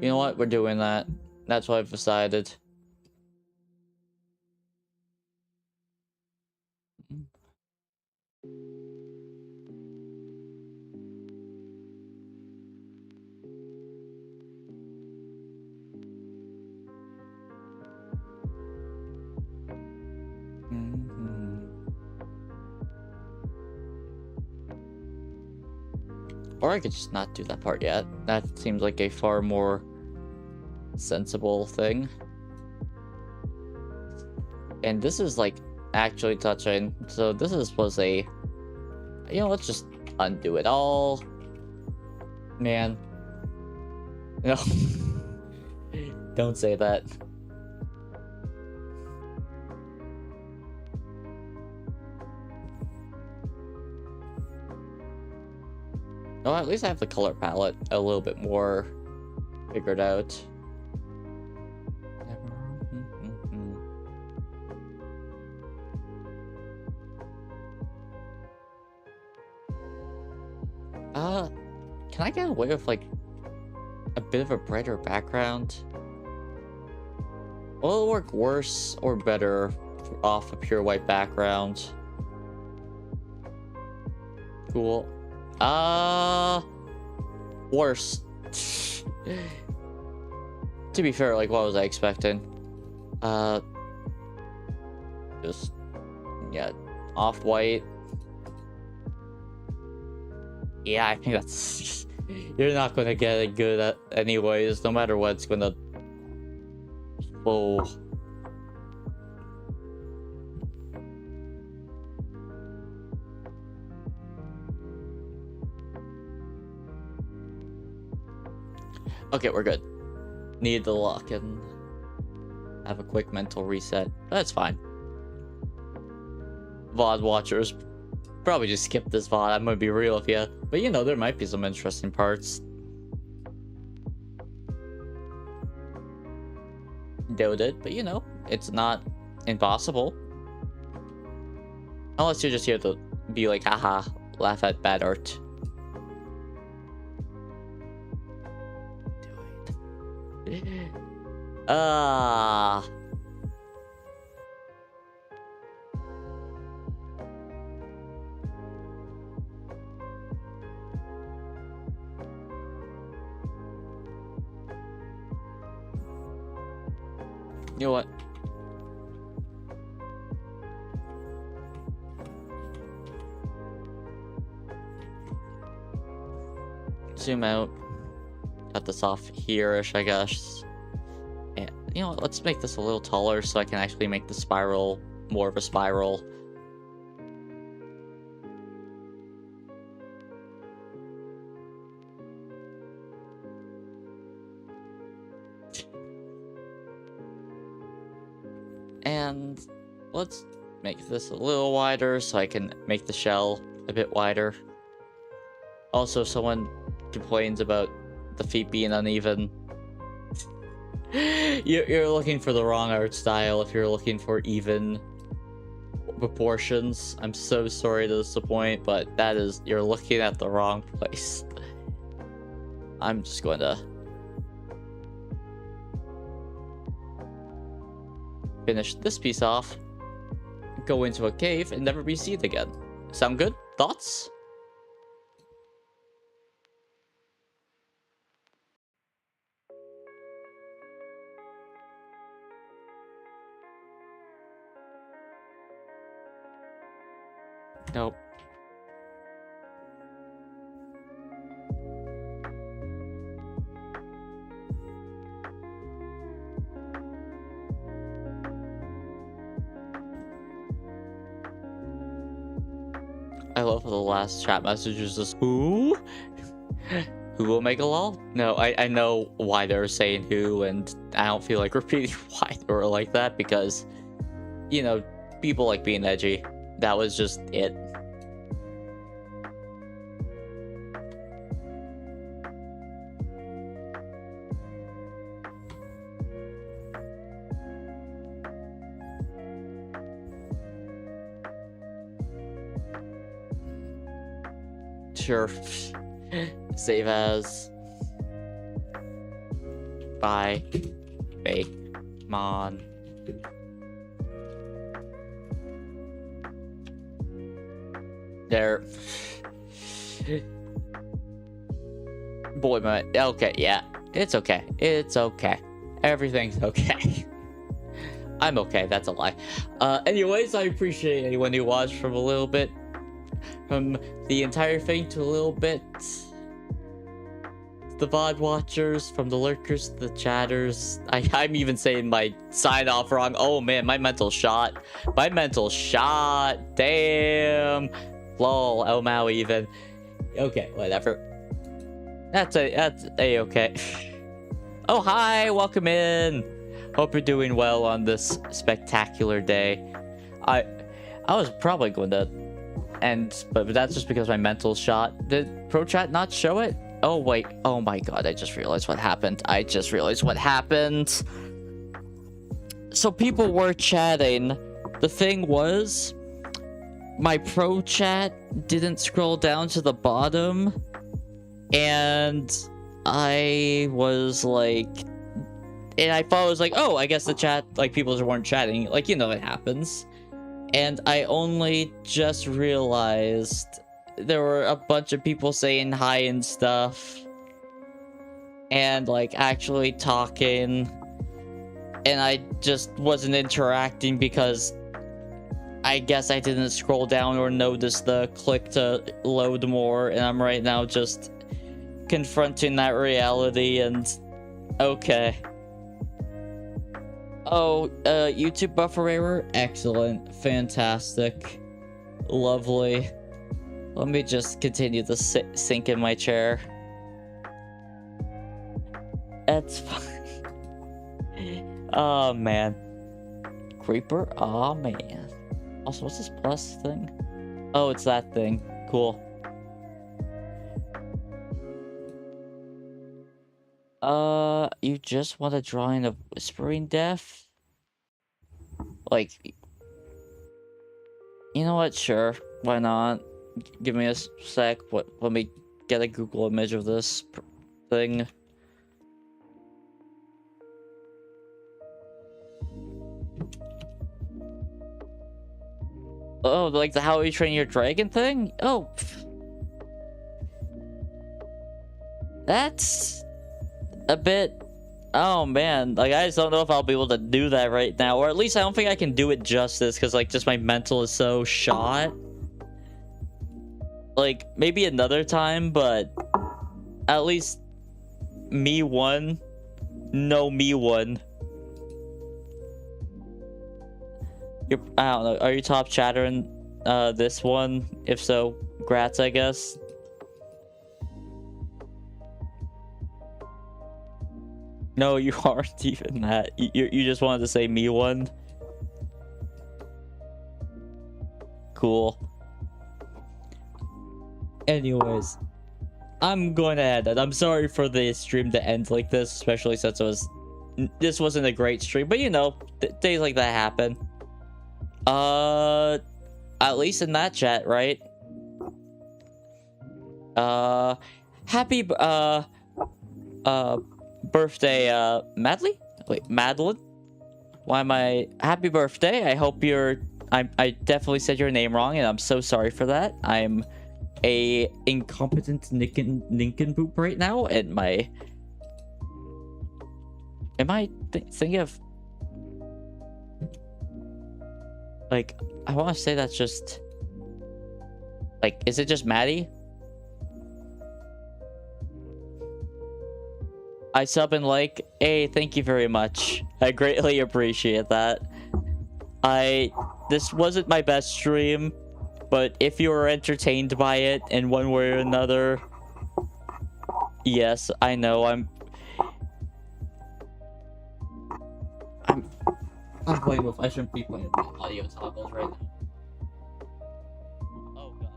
You know what? We're doing that. That's what I've decided. Or I could just not do that part yet. That seems like a far more sensible thing. And this is like actually touching. So this was a... You know, let's just undo it all. Man. No. Don't say that. Oh, at least I have the color palette a little bit more figured out. Can I get away with like a bit of a brighter background? Will it work worse or better off a pure white background? Cool. Worse. To be fair, like, what was I expecting? Just, yeah, off-white. Yeah, I think that's... You're not gonna get it good at anyways, no matter what, it's gonna... Whoa. Okay, we're good. Need the lock and have a quick mental reset. That's fine. VOD watchers probably just skip this VOD, I'm gonna be real with you. But you know, there might be some interesting parts. Noted, but you know, it's not impossible. Unless you're just here to be like, haha, laugh at bad art. You know what? Zoom out. Cut this off here-ish, I guess. And you know what? Let's make this a little taller so I can actually make the spiral more of a spiral. And let's make this a little wider so I can make the shell a bit wider. Also, someone complains about the feet being uneven. You're looking for the wrong art style if you're looking for even proportions. I'm so sorry to disappoint, but that is, you're looking at the wrong place. I'm just going to finish this piece off, go into a cave, and never be seen again. Sound good? Thoughts? Nope. I love how the last chat message is just, who? Who will make a lol? No, I know why they're saying who, and I don't feel like repeating why they were like that, because, you know, people like being edgy. That was just it. Sure. Save as. Bye. Fake. Mon. There. Boy, man. Okay, yeah. It's okay. It's okay. Everything's okay. I'm okay. That's a lie. Anyways, I appreciate anyone who watched from a little bit. From the entire thing to a little bit. The VOD watchers, from the lurkers to the chatters. I'm even saying my sign off wrong. Oh man, my mental shot. My mental shot. Damn. Lol. Oh Mao even. Okay, whatever. That's a okay. Oh, hi, welcome in. Hope you're doing well on this spectacular day. I was probably going to end, but that's just because my mental's shot. Did ProChat not show it? Oh, wait. Oh my god, I just realized what happened. So people were chatting. The thing was, my ProChat didn't scroll down to the bottom, and I was like, and I thought it was like, oh, I guess the chat, like, people weren't chatting. Like, you know, it happens. And I only just realized there were a bunch of people saying hi and stuff. And, like, actually talking. And I just wasn't interacting because I guess I didn't scroll down or notice the click to load more. And I'm right now just confronting that reality and... Okay. Oh, YouTube buffer error? Excellent. Fantastic. Lovely. Let me just continue to sink in my chair. That's fine. Oh, man. Creeper? Oh, man. Also, what's this plus thing? Oh, it's that thing. Cool. You just want a drawing of Whispering Death? Like, you know what? Sure. Why not? Give me a sec. Let me get a Google image of this thing. Oh, like the How You Train Your Dragon thing? Oh. That's a bit... Oh, man. Like, I just don't know if I'll be able to do that right now. Or at least I don't think I can do it justice, because, like, just my mental is so shot. Like, maybe another time, but... At least... Me one. No, me one. I don't know. Are you top chatter in this one? If so, grats, I guess. No, you aren't even that. You just wanted to say me one. Cool. Anyways, I'm going to end it. I'm sorry for the stream to end like this, especially since this wasn't a great stream. But you know, days like that happen. At least in that chat, right? Happy birthday, Madly? Wait, Madeline? Why am I... Happy birthday. I hope you're... I definitely said your name wrong, and I'm so sorry for that. I'm a incompetent nincompoop right now, and my... Am I thinking of... Like, I want to say that's just... Like, is it just Maddie? I sub and like. Hey, thank you very much. I greatly appreciate that. This wasn't my best stream, but if you were entertained by it in one way or another, yes, I know I'm playing with... I shouldn't be playing with audio toggles right now. Oh god.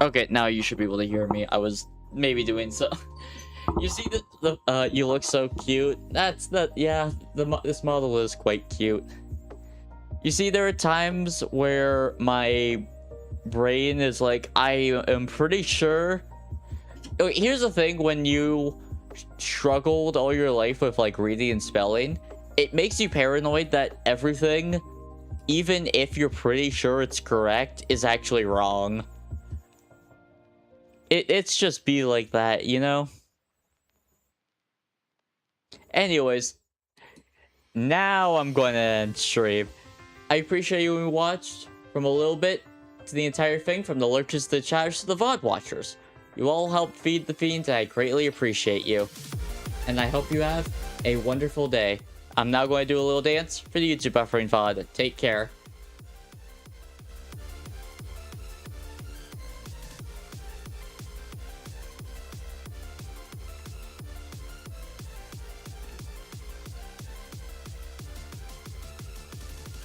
Okay, now you should be able to hear me. I was maybe doing so. You see the you look so cute. That's the... Yeah, this model is quite cute. You see, there are times where my brain is like, I am pretty sure... Here's the thing, when you struggled all your life with, like, reading and spelling, it makes you paranoid that everything, even if you're pretty sure it's correct, is actually wrong. It's just be like that, you know? Anyways, now I'm going to end stream. I appreciate you who watched from a little bit to the entire thing, from the lurchers to the chatters to the VOD watchers. You all help feed the fiend, and I greatly appreciate you. And I hope you have a wonderful day. I'm now going to do a little dance for the YouTube buffering VOD. Take care.